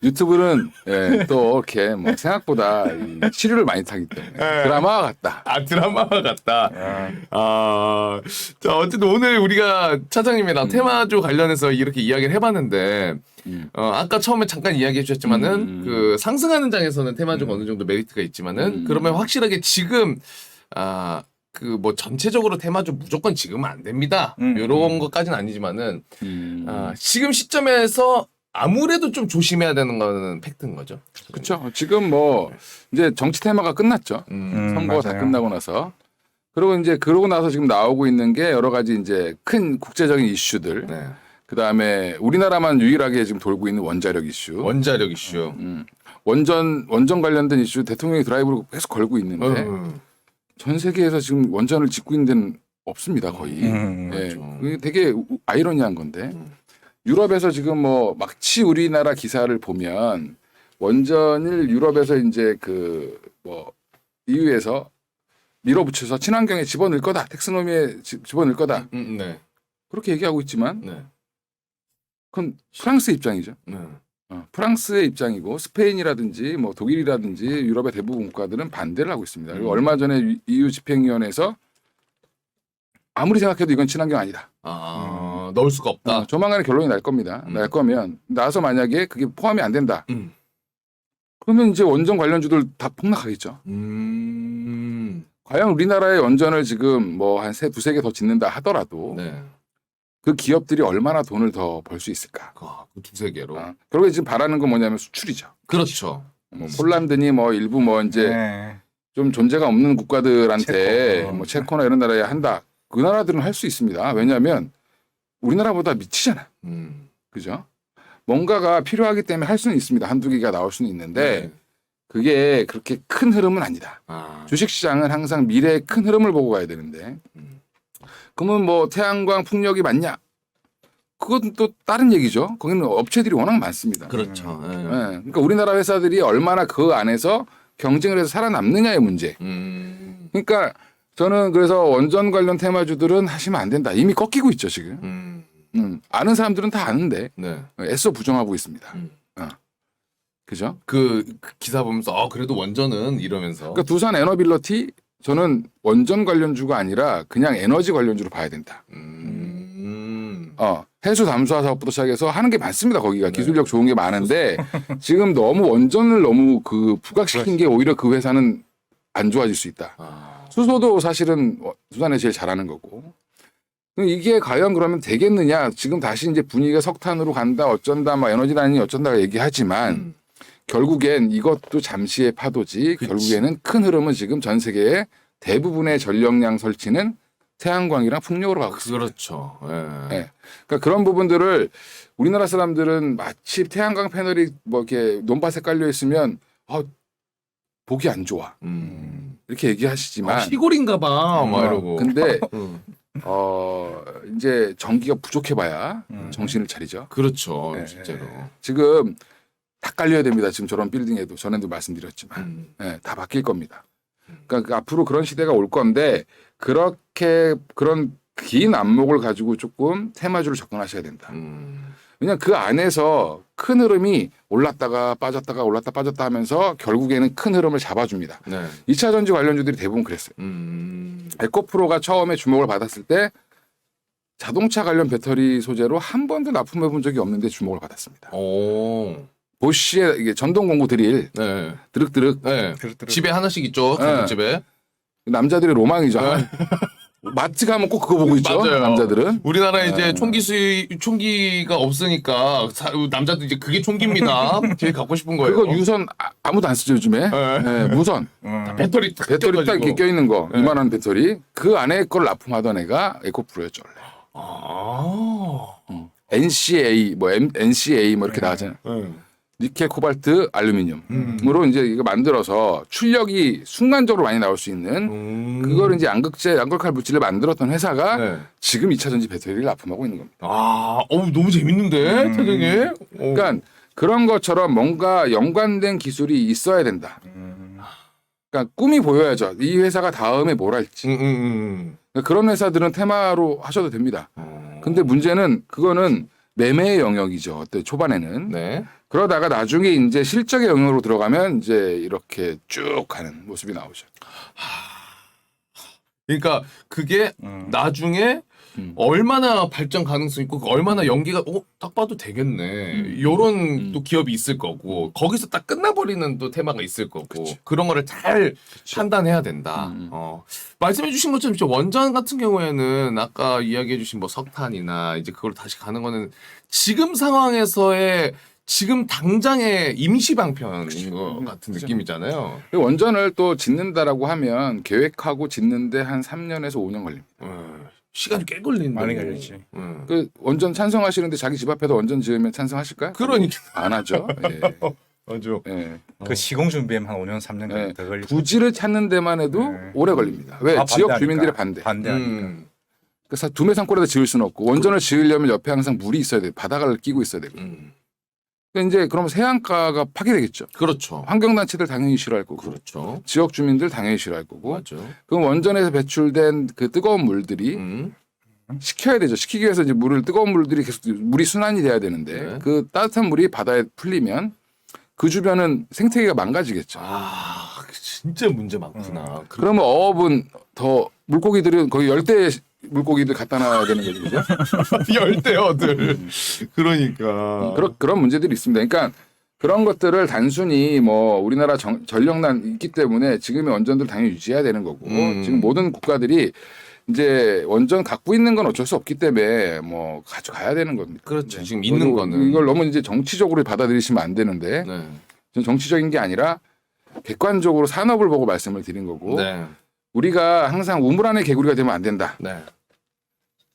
유튜브는 또 이렇게 뭐 생각보다 이 치료를 많이 타기 때문에 드라마와 같다. 드라마와 같다. 자 어쨌든 오늘 우리가 차장님이랑 테마주 관련해서 이렇게 이야기를 해봤는데 아까 처음에 잠깐 이야기해 주셨지만은 그 상승하는 장에서는 테마주가 어느 정도 메리트가 있지만은 그러면 확실하게 지금 그 뭐 전체적으로 테마주 무조건 지금은 안 됩니다. 이런 것까지는 아니지만은 지금 시점에서 아무래도 좀 조심해야 되는 거는 팩트인 거죠. 그렇죠. 지금 뭐 이제 정치 테마가 끝났죠. 선거가 다 맞아요. 끝나고 나서. 그러고 나서 지금 나오고 있는 게 여러 가지 이제 큰 국제적인 이슈들. 그다음에 우리나라만 유일하게 지금 돌고 있는 원자력 이슈. 원자력 이슈. 원전 관련된 이슈 대통령이 드라이브를 계속 걸고 있는데 전 세계에서 지금 원전을 짓고 있는 데는 없습니다, 거의. 그게 되게 아이러니한 건데. 유럽에서 지금 뭐 막치 우리나라 기사를 보면 원전을 유럽에서 이제 그 뭐 EU에서 밀어붙여서 친환경에 집어넣을 거다. 텍스노미에 집어넣을 거다. 네. 그렇게 얘기하고 있지만 네. 그건 프랑스의 입장이죠. 네. 프랑스의 입장이고 스페인이라든지 뭐 독일이라든지 유럽의 대부분 국가들은 반대를 하고 있습니다. 그리고 얼마 전에 EU 집행위원회에서 아무리 생각해도 이건 친환경 아니다. 넣을 수가 없다. 조만간에 결론이 날 겁니다. 날 거면 나서 만약에 그게 포함이 안 된다. 그러면 이제 원전 관련주들 다 폭락하겠죠. 과연 우리나라의 원전을 지금 뭐 한 두세 개 더 짓는다 하더라도 네. 그 기업들이 얼마나 돈을 더 벌 수 있을까? 그 두세 개로. 결국에 지금 바라는 건 뭐냐면 수출이죠. 그렇죠. 뭐 폴란드니 뭐 일부 뭐 이제 네. 좀 존재가 없는 국가들한테 체코. 뭐 체코나 이런 나라에 한다. 그 나라들은 할 수 있습니다. 왜냐하면 우리나라보다 미치잖아. 그죠? 뭔가가 필요하기 때문에 할 수는 있습니다. 한두 개가 나올 수는 있는데 네. 그게 그렇게 큰 흐름은 아니다. 주식시장은 항상 미래의 큰 흐름을 보고 가야 되는데 그러면 뭐 태양광 풍력이 맞냐? 그건 또 다른 얘기죠. 거기는 업체들이 워낙 많습니다. 그렇죠. 예. 네. 그러니까 우리나라 회사들이 얼마나 그 안에서 경쟁을 해서 살아남느냐의 문제. 그러니까 저는 그래서 원전 관련 테마주들은 하시면 안 된다. 이미 꺾이고 있죠 지금. 아는 사람들은 다 아는데 네. 애써 부정하고 있습니다. 그죠? 그 기사 보면서 그래도 원전은 이러면서. 그러니까 두산 에너빌러티 저는 원전 관련주가 아니라 그냥 에너지 관련주로 봐야 된다. 해수 담수화 사업부터 시작해서 하는 게 많습니다. 거기가 기술력 좋은 게 많은데 지금 너무 원전을 너무 그 부각시킨 게 오히려 그 회사는 안 좋아질 수 있다. 수소도 사실은 두산에 제일 잘하는 거고. 이게 과연 그러면 되겠느냐? 지금 다시 이제 분위기가 석탄으로 간다, 어쩐다, 막 에너지단이 어쩐다 얘기하지만 결국엔 이것도 잠시의 파도지. 그치. 결국에는 큰 흐름은 지금 전 세계의 대부분의 전력량 설치는 태양광이랑 풍력으로 가고 있습니다. 그렇죠. 예. 네. 그러니까 그런 부분들을 우리나라 사람들은 마치 태양광 패널이 뭐 이렇게 논밭에 깔려 있으면 보기 안 좋아. 이렇게 얘기하시지만 시골인가봐. 막 이러고. 근데 이제 전기가 부족해봐야 정신을 차리죠. 그렇죠. 네. 실제로. 지금 다 깔려야 됩니다. 지금 저런 빌딩에도 전에도 말씀드렸지만 다 바뀔 겁니다. 그러니까 앞으로 그런 시대가 올 건데 그렇게 그런 긴 안목을 가지고 조금 테마주를 접근하셔야 된다. 왜냐하면 그 안에서 큰 흐름이 올랐다가 빠졌다가 올랐다 빠졌다 하면서 결국에는 큰 흐름을 잡아줍니다. 네. 2차 전지 관련주들이 대부분 그랬어요. 에코프로가 처음에 주목을 받았을 때 자동차 관련 배터리 소재로 한 번도 납품해 본 적이 없는데 주목을 받았습니다. 보쉬의 이게 전동 공구 드릴 네. 드륵드륵 네. 집에 하나씩 있죠. 네. 집에. 남자들의 로망이죠. 마트 가면 꼭 그거 보고 있죠. 맞아요. 남자들은. 우리나라에 이제 총기가 없으니까 남자도 이제 그게 총기입니다. 제일 갖고 싶은 거예요. 그거 유선 아무도 안 쓰죠 요즘에. 네, 무선. 배터리 딱 배터리 딱 이렇게 껴가지고. 껴있는 거. 이만한 배터리. 그 안에 걸 납품하던 애가 에코프로였죠. 원래. NCA 뭐 NCA 뭐 이렇게 나가잖아요. 니켈, 코발트, 알루미늄으로 이제 이거 만들어서 출력이 순간적으로 많이 나올 수 있는 그거를 이제 양극할 물질을 만들었던 회사가 네. 지금 2차 전지 배터리를 납품하고 있는 겁니다. 너무 재밌는데, 태경이. 그러니까 그런 것처럼 뭔가 연관된 기술이 있어야 된다. 그러니까 꿈이 보여야죠. 이 회사가 다음에 뭘 할지. 그러니까 그런 회사들은 테마로 하셔도 됩니다. 근데 문제는 그거는 매매의 영역이죠. 그때 초반에는. 네. 그러다가 나중에 이제 실적의 영역으로 들어가면 이제 이렇게 쭉 가는 모습이 나오죠. 그러니까 그게 나중에 얼마나 발전 가능성 있고 얼마나 연기가 딱 봐도 되겠네. 요런 또 기업이 있을 거고 거기서 딱 끝나버리는 또 테마가 있을 거고 그런 거를 잘 판단해야 된다. 말씀해 주신 것처럼 진짜 원전 같은 경우에는 아까 이야기해 주신 뭐 석탄이나 이제 그걸 다시 가는 거는 지금 상황에서의 지금 당장의 임시 방편인 것 같은 느낌이잖아요. 원전을 또 짓는다라고 하면 계획하고 짓는데 한 3년에서 5년 걸립니다. 시간이 꽤 걸린다. 많이 걸리지. 그 원전 찬성하시는데 자기 집 앞에도 원전 지으면 찬성하실까요? 그러니까. 안 하죠. 예. 맞아. 예. 그 시공 준비하면 한 5년 3년 예. 더 걸리죠. 부지를 찾는 데만 해도 네. 오래 걸립니다. 왜? 지역 반대하니까. 주민들의 반대. 반대하니까. 그래서 두메 산골에다 지을 수는 없고 원전을 지으려면 옆에 항상 물이 있어야 돼. 바다를 끼고 있어야 되고. 그러니까 이제 그러면 해안가가 파괴되겠죠. 그렇죠. 환경단체들 당연히 싫어할 거고. 그렇죠. 지역 주민들 당연히 싫어할 거고. 맞죠. 그럼 원전에서 배출된 그 뜨거운 물들이 식혀야 되죠. 식히기 위해서 이제 뜨거운 물들이 계속 물이 순환이 돼야 되는데 네. 그 따뜻한 물이 바다에 풀리면 그 주변은 생태계가 망가지겠죠. 진짜 문제 많구나. 그러면 어업은 더 물고기들은 거기 열대 물고기들 갖다 놔야 되는 거죠, 그죠? 열대어들. 그러니까. 그런 문제들이 있습니다. 그러니까 그런 것들을 단순히 뭐 우리나라 전력난 있기 때문에 지금의 원전들 당연히 유지해야 되는 거고 지금 모든 국가들이 이제 원전 갖고 있는 건 어쩔 수 없기 때문에 뭐 가져가야 되는 겁니다. 그렇죠. 지금 있는 거는. 이걸 너무 이제 정치적으로 받아들이시면 안 되는데 네. 전 정치적인 게 아니라 객관적으로 산업을 보고 말씀을 드린 거고 네. 우리가 항상 우물 안의 개구리가 되면 안 된다. 네.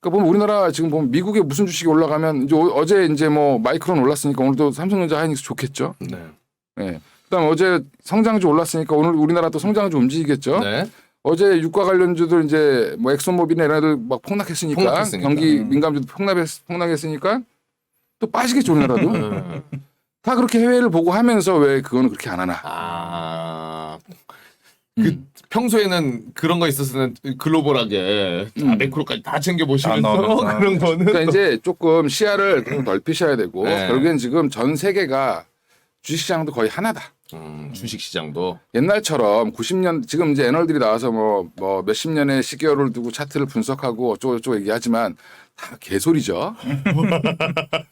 그러니까 보면 우리나라 지금 보면 미국의 무슨 주식이 올라가면 이제 어제 이제 뭐 마이크론 올랐으니까 오늘도 삼성전자 하이닉스 좋겠죠. 네. 네. 그다음 어제 성장주 올랐으니까 오늘 우리나라 또 성장주 움직이겠죠. 네. 어제 유가 관련주들 이제 뭐 엑소모빌이나 이런 애들 막 폭락했으니까. 경기 민감주도 폭락했으니까 또 빠지겠죠 우리나라도. 다 그렇게 해외를 보고 하면서 왜 그거는 그렇게 안 하나. 아. 평소에는 그런 거 있었으면 글로벌하게 매크로까지 다 챙겨 보시면서 그런 거는 그러니까 이제 조금 시야를 좀 넓히셔야 되고 네. 결국엔 지금 전 세계가 주식시장도 거의 하나다. 주식 시장도 옛날처럼 90년 지금 이제 애널들이 나와서 뭐 몇십 년의 시기열을 두고 차트를 분석하고 어쩌고저쩌고 얘기하지만 다 개소리죠.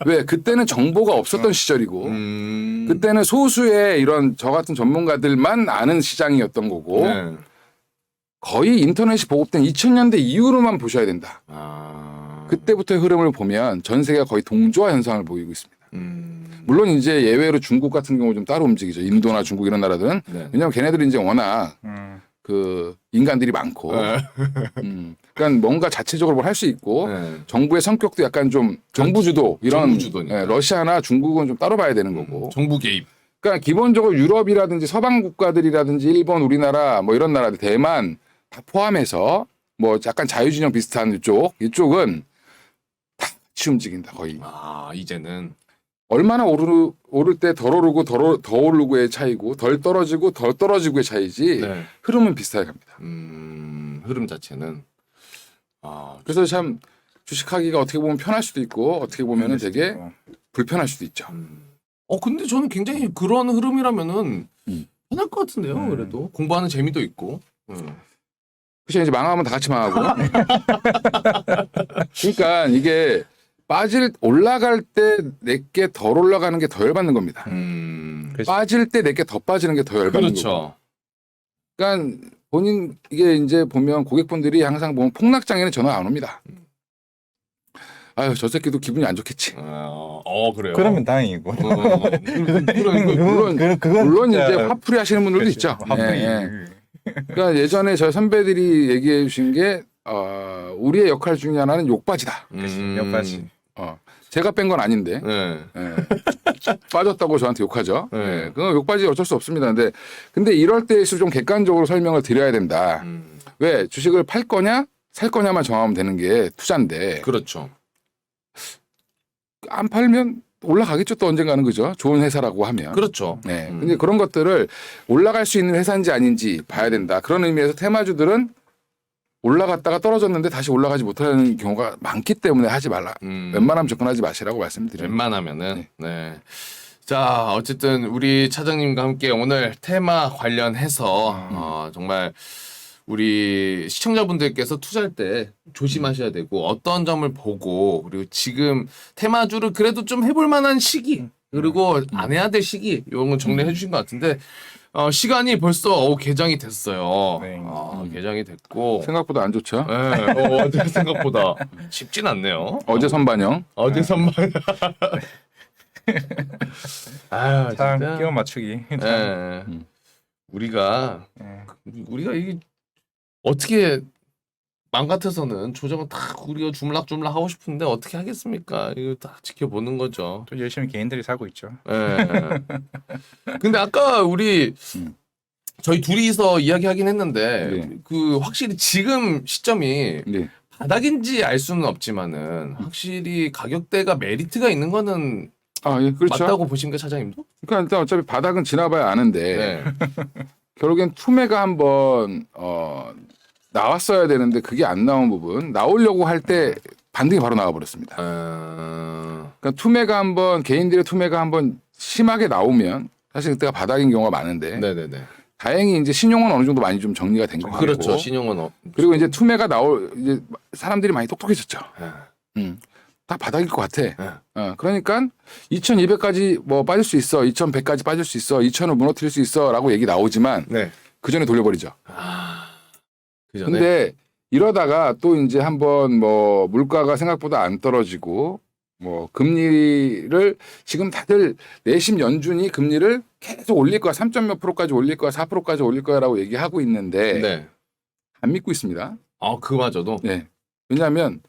왜 그때는 정보가 없었던 시절이고 그때는 소수의 이런 저 같은 전문가들만 아는 시장이었던 거고 네. 거의 인터넷이 보급된 2000년대 이후로만 보셔야 된다. 아. 그때부터의 흐름을 보면 전 세계가 거의 동조화 현상을 보이고 있습니다. 물론 이제 예외로 중국 같은 경우 좀 따로 움직이죠. 인도나 중국 이런 나라들은 네. 왜냐하면 걔네들이 이제 워낙 그 인간들이 많고, 그러니까 뭔가 자체적으로 뭘 할 수 있고 네. 정부의 성격도 약간 좀 정부 주도 이런 정부 주도니까. 러시아나 중국은 좀 따로 봐야 되는 거고. 정부 개입. 그러니까 기본적으로 유럽이라든지 서방 국가들이라든지 일본, 우리나라 뭐 이런 나라들, 대만 다 포함해서 뭐 약간 자유진영 비슷한 이쪽은 다 같이 움직인다 거의. 아 이제는 얼마나 오를 때 덜 오르고 더 오르고의 차이고 덜 떨어지고 덜 떨어지고의 차이지 네. 흐름은 비슷하게 갑니다. 흐름 자체는 아 그래서 참 주식하기가 어떻게 보면 편할 수도 있고 어떻게 보면은 되게 불편할 수도 있죠. 근데 저는 굉장히 그런 흐름이라면은 편할 것 같은데요. 그래도 공부하는 재미도 있고. 그렇죠. 이제 망하면 다 같이 망하고. 그러니까 이게 올라갈 때 내게 덜 올라가는 게 더 열받는 겁니다. 빠질 때 내게 더 빠지는 게 더 열받는 거고. 그렇죠. 그러니까 본인 이게 이제 보면 고객분들이 항상 보면 폭락장에는 전화 안 옵니다. 아유 저 새끼도 기분이 안 좋겠지. 그래요. 그러면 다행이고. 물론 이제 화풀이 하시는 분들도 그렇죠. 있죠. 화풀이. 그러니까 예전에 저희 선배들이 얘기해 주신 게 우리의 역할 중에 하나는 욕바지다. 역바지. 제가 뺀 건 아닌데 네. 빠졌다고 저한테 욕하죠. 네. 그건 욕바지 어쩔 수 없습니다. 근데 이럴 때일수록 좀 객관적으로 설명을 드려야 된다. 왜 주식을 팔 거냐 살 거냐만 정하면 되는 게 투자인데 그렇죠. 안 팔면 올라가겠죠 또 언젠가는 그죠? 좋은 회사라고 하면. 그렇죠. 네. 근데 그런 것들을 올라갈 수 있는 회사인지 아닌지 봐야 된다. 그런 의미에서 테마주들은 올라갔다가 떨어졌는데 다시 올라가지 못하는 경우가 많기 때문에 하지 말라. 웬만하면 접근하지 마시라고 말씀드립니다. 웬만하면은 네. 자 어쨌든 우리 차장님과 함께 오늘 테마 관련해서 정말 우리 시청자분들께서 투자할 때 조심하셔야 되고 어떤 점을 보고 그리고 지금 테마주를 그래도 좀 해볼 만한 시기 그리고 안 해야 될 시기 이런 건 정리해 주신 것 같은데 시간이 벌써 개장이 됐어요. 네. 개장이 됐고 생각보다 안 좋죠. 네, 어제 생각보다 쉽진 않네요. 어제 선반영. 어제 선발. 아유, 참 진짜. 끼워 맞추기. 예. 우리가 이게 어떻게 맘 같아서는 조정은 다 우리가 주물락주물락 하고 싶은데 어떻게 하겠습니까? 이거 다 지켜보는 거죠. 또 열심히 개인들이 사고 있죠. 예. 근데 아까 우리 저희 둘이서 이야기하긴 했는데 네. 그 확실히 지금 시점이 네. 바닥인지 알 수는 없지만은 확실히 가격대가 메리트가 있는 거는 예, 그렇죠. 맞다고 보십니까, 차장님도? 그러니까 일단 어차피 바닥은 지나봐야 아는데 네. 결국엔 투매가 한번 나왔어야 되는데 그게 안 나온 부분 나오려고 할 때 반등이 바로 나와버렸습니다. 그러니까 투매가 한번 개인들의 투매가 한번 심하게 나오면 사실 그때가 바닥인 경우가 많은데 네네네. 다행히 이제 신용은 어느 정도 많이 좀 정리가 된 것 같고. 그렇죠. 신용은 그리고 이제 투매가 이제 사람들이 많이 똑똑해졌죠. 예. 다 바닥일 것 같아. 예. 그러니까 2,200까지 뭐 빠질 수 있어, 2,100까지 빠질 수 있어, 2,000을 무너뜨릴 수 있어라고 얘기 나오지만 네. 그 전에 돌려버리죠. 그 전에 근데 이러다가 또 이제 한번 뭐 물가가 생각보다 안 떨어지고 뭐 금리를 지금 다들 내심 연준이 금리를 계속 올릴 거야, 3점 몇 프로까지 올릴 거야, 4%까지 올릴 거야라고 얘기하고 있는데 네. 안 믿고 있습니다. 그마저도. 네. 왜냐하면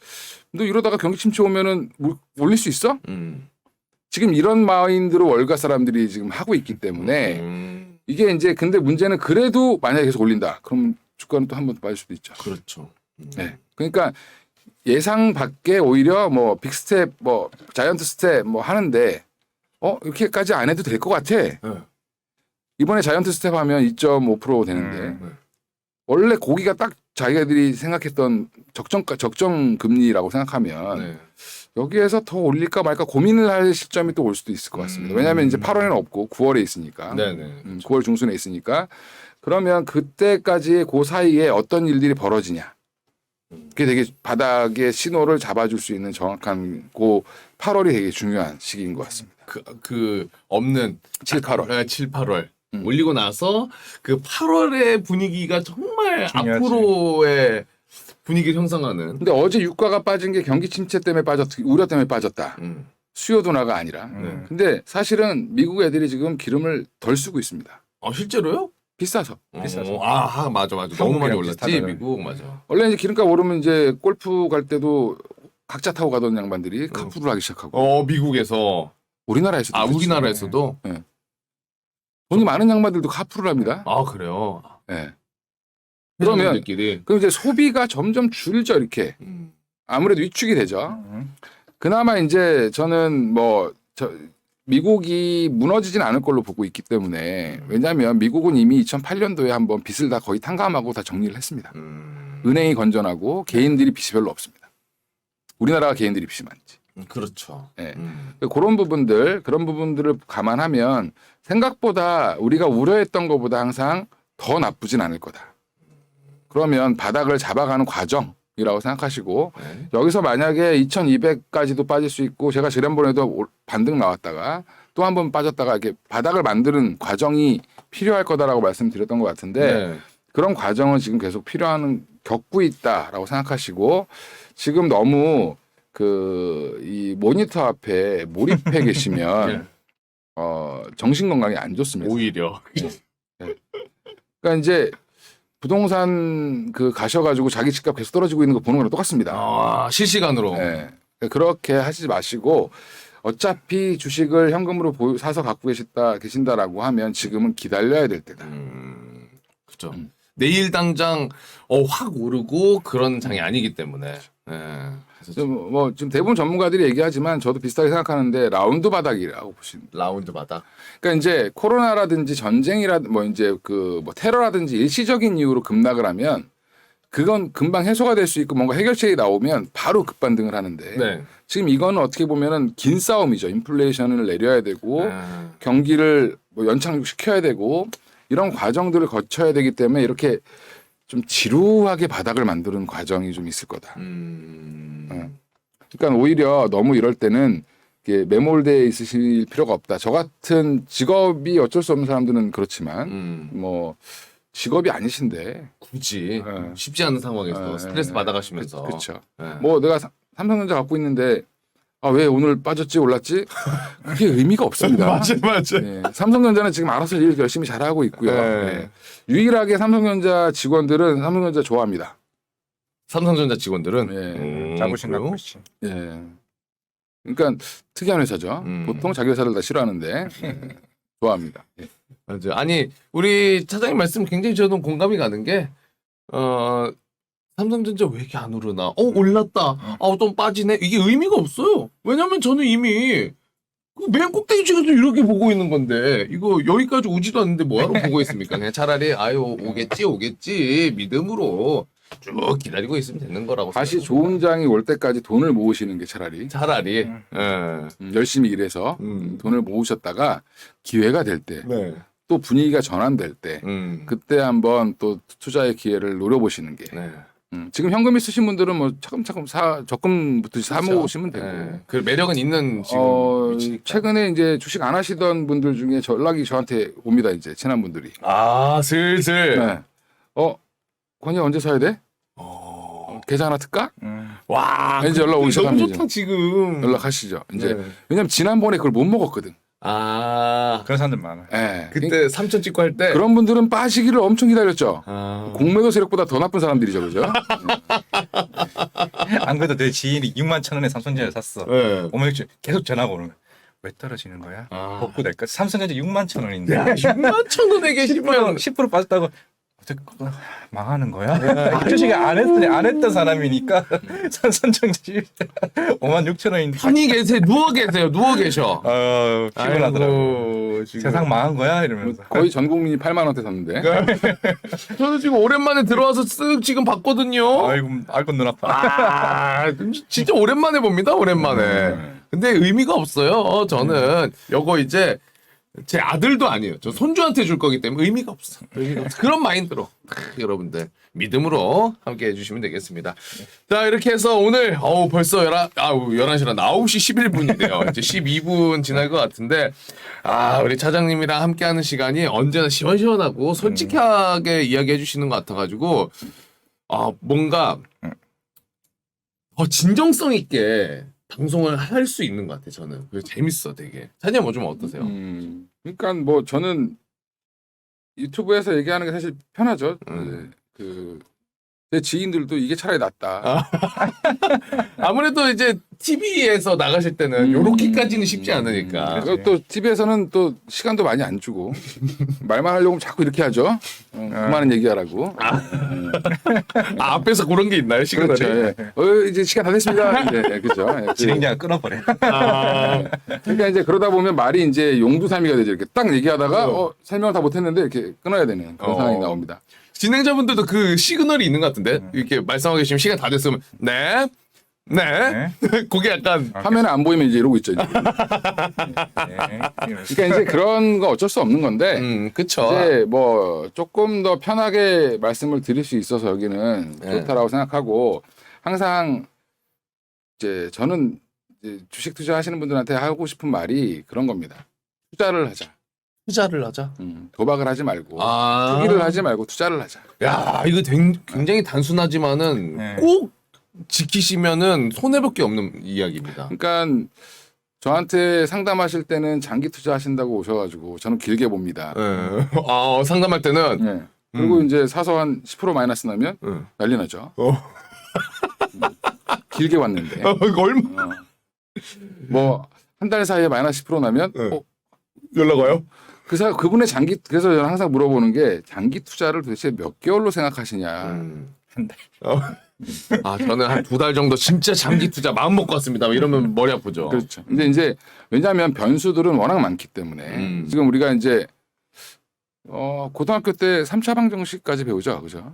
너 이러다가 경기 침체 오면은 올릴 수 있어? 지금 이런 마인드로 월가 사람들이 지금 하고 있기 때문에 이게 이제 근데 문제는 그래도 만약에 계속 올린다. 그럼 주가는 또 한 번 더 빠질 수도 있죠. 그렇죠. 네. 그러니까 예상 밖에 오히려 뭐 빅스텝 뭐 자이언트 스텝 뭐 하는데 이렇게까지 안 해도 될 것 같아. 이번에 자이언트 스텝 하면 2.5% 되는데 원래 고기가 딱 자기들이 생각했던 적정 금리라고 생각하면 네. 여기에서 더 올릴까 말까 고민을 할 시점이 또 올 수도 있을 것 같습니다. 왜냐하면 이제 8월에는 없고 9월에 있으니까. 네네. 9월 중순에 있으니까. 그러면 그때까지 그 사이에 어떤 일들이 벌어지냐. 그게 되게 바닥의 신호를 잡아줄 수 있는 정확한 그 8월이 되게 중요한 시기인 것 같습니다. 그 없는 7, 8월. 7, 8월 올리고 나서 그 8월의 분위기가 정말 중요하지. 앞으로의 분위기를 형성하는. 근데 어제 유가가 빠진 게 경기 침체 때문에 우려 때문에 빠졌다. 수요 둔화가 아니라. 근데 사실은 미국 애들이 지금 기름을 덜 쓰고 있습니다. 실제로요? 비싸서. 맞아. 너무 많이 한국이랑 올랐지 비슷하더라고요. 미국 맞아. 원래 이제 기름값 오르면 이제 골프 갈 때도 각자 타고 가던 양반들이 카푸를 하기 시작하고. 미국에서 우리나라에서도. 그렇지. 우리나라에서도 돈이 많은 양반들도 카푸를 합니다. 그래요. 네. 그러면 회장님들끼리. 그럼 이제 소비가 점점 줄죠 이렇게. 아무래도 위축이 되죠. 그나마 이제 저는 미국이 무너지진 않을 걸로 보고 있기 때문에 왜냐하면 미국은 이미 2008년도에 한번 빚을 다 거의 탕감하고 다 정리를 했습니다. 은행이 건전하고 개인들이 빚이 별로 없습니다. 우리나라가 개인들이 빚이 많지. 그렇죠. 네. 그런 부분들을 감안하면 생각보다 우리가 우려했던 것보다 항상 더 나쁘진 않을 거다. 그러면 바닥을 잡아가는 과정이라고 생각하시고 네. 여기서 만약에 2200까지도 빠질 수 있고 제가 지난번에도 반등 나왔다가 또 한 번 빠졌다가 이렇게 바닥을 만드는 과정이 필요할 거다라고 말씀드렸던 것 같은데 네. 그런 과정은 지금 계속 겪고 있다라고 생각하시고 지금 너무 이 모니터 앞에 몰입해 계시면 정신 건강에 안 좋습니다. 오히려. 그러니까 이제 부동산 가셔가지고 자기 집값 계속 떨어지고 있는 거 보는 거랑 똑같습니다. 실시간으로. 네. 그렇게 하시지 마시고 어차피 주식을 현금으로 사서 갖고 계신다라고 하면 지금은 기다려야 될 때다. 그렇죠. 내일 당장 확 오르고 그런 장이 아니기 때문에. 네. 지금 대부분 전문가들이 얘기하지만 저도 비슷하게 생각하는데 라운드 바닥이라고 보시면. 라운드 바닥. 그러니까 이제 코로나라든지 전쟁이라든지 테러라든지 일시적인 이유로 급락을 하면 그건 금방 해소가 될 수 있고 뭔가 해결책이 나오면 바로 급반등을 하는데 네. 지금 이거는 어떻게 보면은 긴 싸움이죠. 인플레이션을 내려야 되고 경기를 연착륙시켜야 되고 이런 과정들을 거쳐야 되기 때문에 이렇게 좀 지루하게 바닥을 만드는 과정이 좀 있을 거다. 그러니까 오히려 너무 이럴 때는 매몰되어 있으실 필요가 없다. 저 같은 직업이 어쩔 수 없는 사람들은 그렇지만 직업이 아니신데 굳이 쉽지 않은 상황에서 스트레스 받아가시면서. 그렇죠. 네. 내가 삼성전자 갖고 있는데 왜 오늘 빠졌지 올랐지? 그게 의미가 없습니다. 맞아. 네, 삼성전자는 지금 알아서 일 열심히 잘하고 있고요. 네. 네. 유일하게 삼성전자 직원들은 삼성전자 좋아합니다. 삼성전자 직원들은 네. 자부심 그래요? 갖고 있지. 예. 그러니까 특이한 회사죠. 보통 자기 회사를 다 싫어하는데 좋아합니다. 예. 맞아요. 아니 우리 차장님 말씀 굉장히 저는 공감이 가는 게 삼성전자 왜 이렇게 안 오르나? 올랐다. 좀 빠지네. 이게 의미가 없어요. 왜냐면 저는 이미 맨 꼭대기 찍어서 이렇게 보고 있는 건데 이거 여기까지 오지도 않는데 뭐하러 보고 있습니까? 그냥 차라리 오겠지 믿음으로 쭉 기다리고 있으면 되는 거라고. 다시 생각합니다. 좋은 장이 올 때까지 돈을 모으시는 게 차라리 차라리. 열심히 일해서 돈을 모으셨다가 기회가 될 때 또 네. 또 분위기가 전환될 때 그때 한번 또 투자의 기회를 노려보시는 게 네. 지금 현금 있으신 분들은 뭐 차근차근 적금부터 사 그렇죠. 모으시면 되고 네. 그 매력은 있는 지금 위치니까. 최근에 이제 주식 안 하시던 분들 중에 연락이 저한테 옵니다. 이제 친한 분들이 아 슬슬 네. 권이 언제 사야 돼? 계좌 하나 틀까? 와 이제 연락 오기 너무 시작합니다. 좋다 지금. 연락하시죠. 이제 네. 왜냐면 지난번에 그걸 못 먹었거든. 아 그런 사람들 많아. 예. 그때 3천 찍고 할 때. 그런 분들은 빠지기를 엄청 기다렸죠. 아. 공매도 세력보다 더 나쁜 사람들이죠, 그죠? 안 그래도 내 지인이 6만 천 원에 삼성전자 샀어. 네. 어머니 계속 전화가 오는 거야. 왜 떨어지는 거야? 아. 복구 될까? 삼성전자 6만 천 원인데. 야 6만 천 원에 계시면 10% 빠졌다고 어떻게 망하는 거야? 주식이 안 했던 사람이니까 삼성전자 5만 6천 원인데. 편히 계세요. 누워 계세요. 누워 계셔. 피곤하더라고. 아이고, 지금. 세상 망한 거야 이러면서. 거의 전 국민이 8만 원대 샀는데. 저도 지금 오랜만에 들어와서 쓱 지금 봤거든요. 아이고 눈 아파. 아, 진짜 오랜만에 봅니다. 오랜만에. 근데 의미가 없어요. 저는 요거 이제 제 아들도 아니에요. 저 손주한테 줄 거기 때문에 의미가 없어. 의미가 없어. 그런 마인드로 여러분들 믿음으로 함께 해주시면 되겠습니다. 자 이렇게 해서 오늘 벌써 11시라 9시 11분이네요. 이제 12분 지날 것 같은데 우리 차장님이랑 함께하는 시간이 언제나 시원시원하고 솔직하게 이야기해 주시는 것 같아가지고 뭔가 더 진정성 있게 방송을 할 수 있는 것 같아요. 저는 그래서 재밌어 되게. 차장님 뭐 좀 어떠세요? 그러니까 뭐 저는 유튜브에서 얘기하는 게 사실 편하죠. 제 지인들도 이게 차라리 낫다. 아무래도 이제 TV에서 나가실 때는 요렇게까지는 쉽지 않으니까. 그리고 또 TV에서는 또 시간도 많이 안 주고 말만 하려고 하면 자꾸 이렇게 하죠. 그만한 얘기하라고. 앞에서 그런 게 있나요? 시그널이? 그렇죠. 예. 이제 시간 다 됐습니다. 이제 그죠. 예. 진행자가 끊어버려. 그러니까 이제 그러다 보면 말이 이제 용두사미가 되죠. 이렇게 딱 얘기하다가 설명을 다 못했는데 이렇게 끊어야 되는 그런 상황이 나옵니다. 진행자분들도 그 시그널이 있는 것 같은데 이렇게 말씀하고 계시면 시간 다 됐으면 네. 그게 약간 화면에 안 보이면 이제 이러고 있죠. 이제. 그러니까 이제 그런 거 어쩔 수 없는 건데 그쵸. 이제 뭐 조금 더 편하게 말씀을 드릴 수 있어서 여기는 좋다라고 생각하고 항상 이제 저는 이제 주식 투자하시는 분들한테 하고 싶은 말이 그런 겁니다. 투자를 하자. 투자를 하자. 도박을 하지 말고 투기를 하지 말고 투자를 하자. 야 이거 굉장히 단순하지만은 꼭 지키시면은 손해볼 게 없는 이야기입니다. 그러니까 저한테 상담하실 때는 장기 투자하신다고 오셔가지고 저는 길게 봅니다. 상담할 때는 그리고 이제 사서 한 10% 마이너스 나면 난리 나죠. 길게 왔는데 얼마 뭐 한 달 사이에 마이너스 10% 나면 연락 와요? 그분의 장기 그래서 저는 항상 물어보는 게 장기 투자를 도대체 몇 개월로 생각하시냐. 한 달. 저는 한 2달 정도 진짜 장기 투자 마음 먹고 왔습니다. 이러면 머리 아프죠. 그렇죠. 근데 이제 왜냐하면 변수들은 워낙 많기 때문에 지금 우리가 이제 고등학교 때 3차 방정식까지 배우죠, 그죠?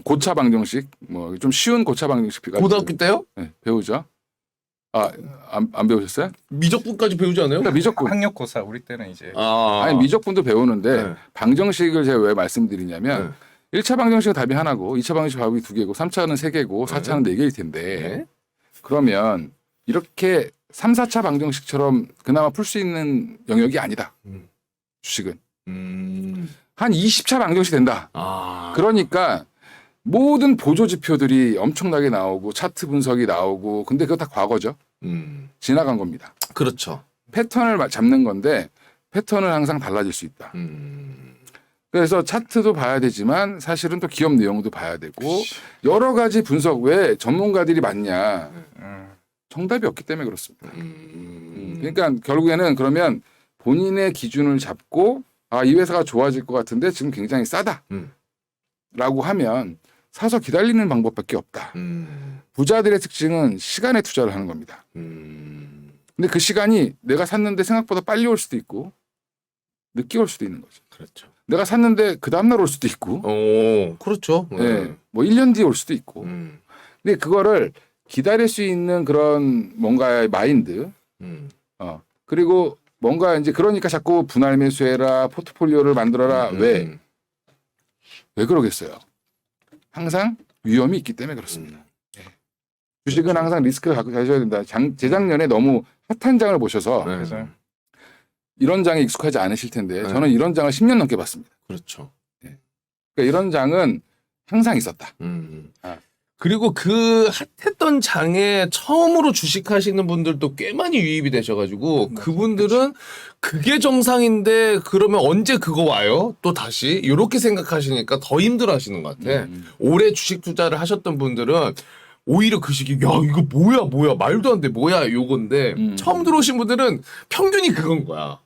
고차 방정식, 뭐 좀 쉬운 고차 방정식까지 고등학교 때요? 네, 배우죠. 안 배우셨어요? 미적분까지 배우지 않아요? 그러니까 미적분. 학력고사 우리 때는 이제 아니 미적분도 배우는데 네. 방정식을 제가 왜 말씀드리냐면 1차 방정식은 답이 하나고 2차 방정식 답이 2개고 3차는 3개고 4차는 4개일 텐데 그러면 이렇게 3, 4차 방정식처럼 그나마 풀 수 있는 영역이 아니다. 주식은. 한 20차 방정식 된다. 그러니까 모든 보조 지표들이 엄청나게 나오고 차트 분석이 나오고 근데 그거 다 과거죠. 지나간 겁니다. 그렇죠. 패턴을 잡는 건데 패턴은 항상 달라질 수 있다. 그래서 차트도 봐야 되지만 사실은 또 기업 내용도 봐야 되고 여러 가지 분석 왜 전문가들이 많냐. 정답이 없기 때문에 그렇습니다. 그러니까 결국에는 그러면 본인의 기준을 잡고 이 회사가 좋아질 것 같은데 지금 굉장히 싸다. 라고 하면 사서 기다리는 방법밖에 없다. 부자들의 특징은 시간에 투자를 하는 겁니다. 근데 그 시간이 내가 샀는데 생각보다 빨리 올 수도 있고 늦게 올 수도 있는 거죠. 그렇죠. 내가 샀는데 그 다음날 올 수도 있고 그렇죠. 네. 뭐 1년 뒤에 올 수도 있고 근데 그거를 기다릴 수 있는 그런 뭔가의 마인드 그리고 뭔가 이제 그러니까 자꾸 분할 매수해라, 포트폴리오를 만들어라. 왜 그러겠어요? 항상 위험이 있기 때문에 그렇습니다. 주식은 항상 리스크를 갖고 가셔야 된다. 재작년에 너무 핫한 장을 보셔서 네. 그래서 이런 장에 익숙하지 않으실 텐데 네. 저는 이런 장을 10년 넘게 봤습니다. 그렇죠. 그러니까 이런 장은 항상 있었다. 아. 그리고 그 핫했던 장에 처음으로 주식하시는 분들도 꽤 많이 유입이 되셔가지고 그분들은 그게 정상인데 그러면 언제 그거 와요? 또 다시 이렇게 생각하시니까 더 힘들어하시는 것 같아. 올해 주식 투자를 하셨던 분들은 오히려 그 시기 야 이거 뭐야 말도 안 돼 뭐야 요건데 처음 들어오신 분들은 평균이 그건 거야.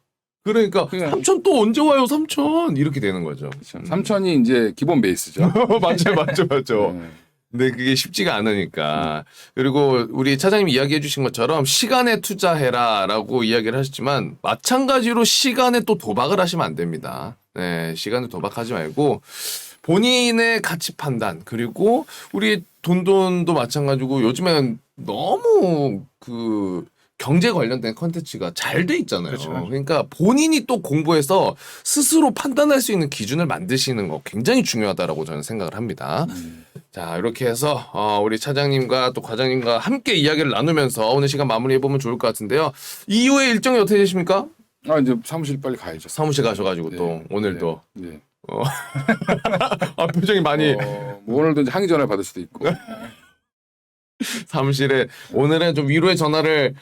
그러니까 그냥- 3천 또 언제 와요 3천 이렇게 되는 거죠. 3천이 이제 기본 베이스죠. 맞죠. 네. 근데 그게 쉽지가 않으니까. 그리고 우리 차장님이 이야기해 주신 것처럼 시간에 투자해라라고 이야기를 하셨지만 마찬가지로 시간에 또 도박을 하시면 안 됩니다. 네, 시간에 도박하지 말고 본인의 가치 판단 그리고 우리 돈돈도 마찬가지고 요즘엔 너무 그 경제 관련된 컨텐츠가 잘 돼 있잖아요. 그렇죠. 그러니까 본인이 또 공부해서 스스로 판단할 수 있는 기준을 만드시는 거 굉장히 중요하다라고 저는 생각을 합니다. 자, 이렇게 해서 우리 차장님과 또 과장님과 함께 이야기를 나누면서 오늘 시간 마무리해보면 좋을 것 같은데요. 이후에 일정이 어떻게 되십니까? 이제 사무실 빨리 가야죠. 사무실 가셔가지고 또 네. 오늘도 네. 표정이 많이 뭐 오늘도 이제 항의 전화를 받을 수도 있고. 사무실에 오늘은 좀 위로의 전화를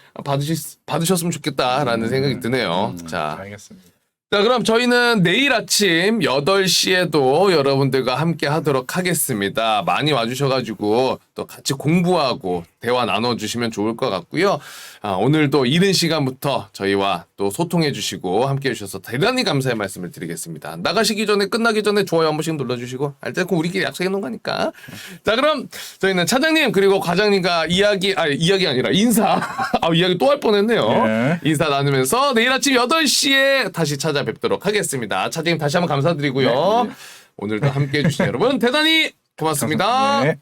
받으셨으면 좋겠다라는 생각이 드네요. 자, 알겠습니다. 자, 그럼 저희는 내일 아침 8시에도 여러분들과 함께 하도록 하겠습니다. 많이 와주셔가지고 또 같이 공부하고 대화 나눠주시면 좋을 것 같고요. 오늘도 이른 시간부터 저희와 또 소통해주시고 함께 해주셔서 대단히 감사의 말씀을 드리겠습니다. 나가시기 전에 끝나기 전에 좋아요 한 번씩 눌러주시고 알뜰코 우리끼리 약속해놓은 거니까. 자, 그럼 저희는 차장님 그리고 과장님과 이야기 아니라 인사 이야기 또 할 뻔했네요. 네. 인사 나누면서 내일 아침 8시에 다시 찾아뵙도록 하겠습니다. 차장님 다시 한번 감사드리고요. 네. 오늘도 함께 해주신 여러분 대단히 고맙습니다. 네.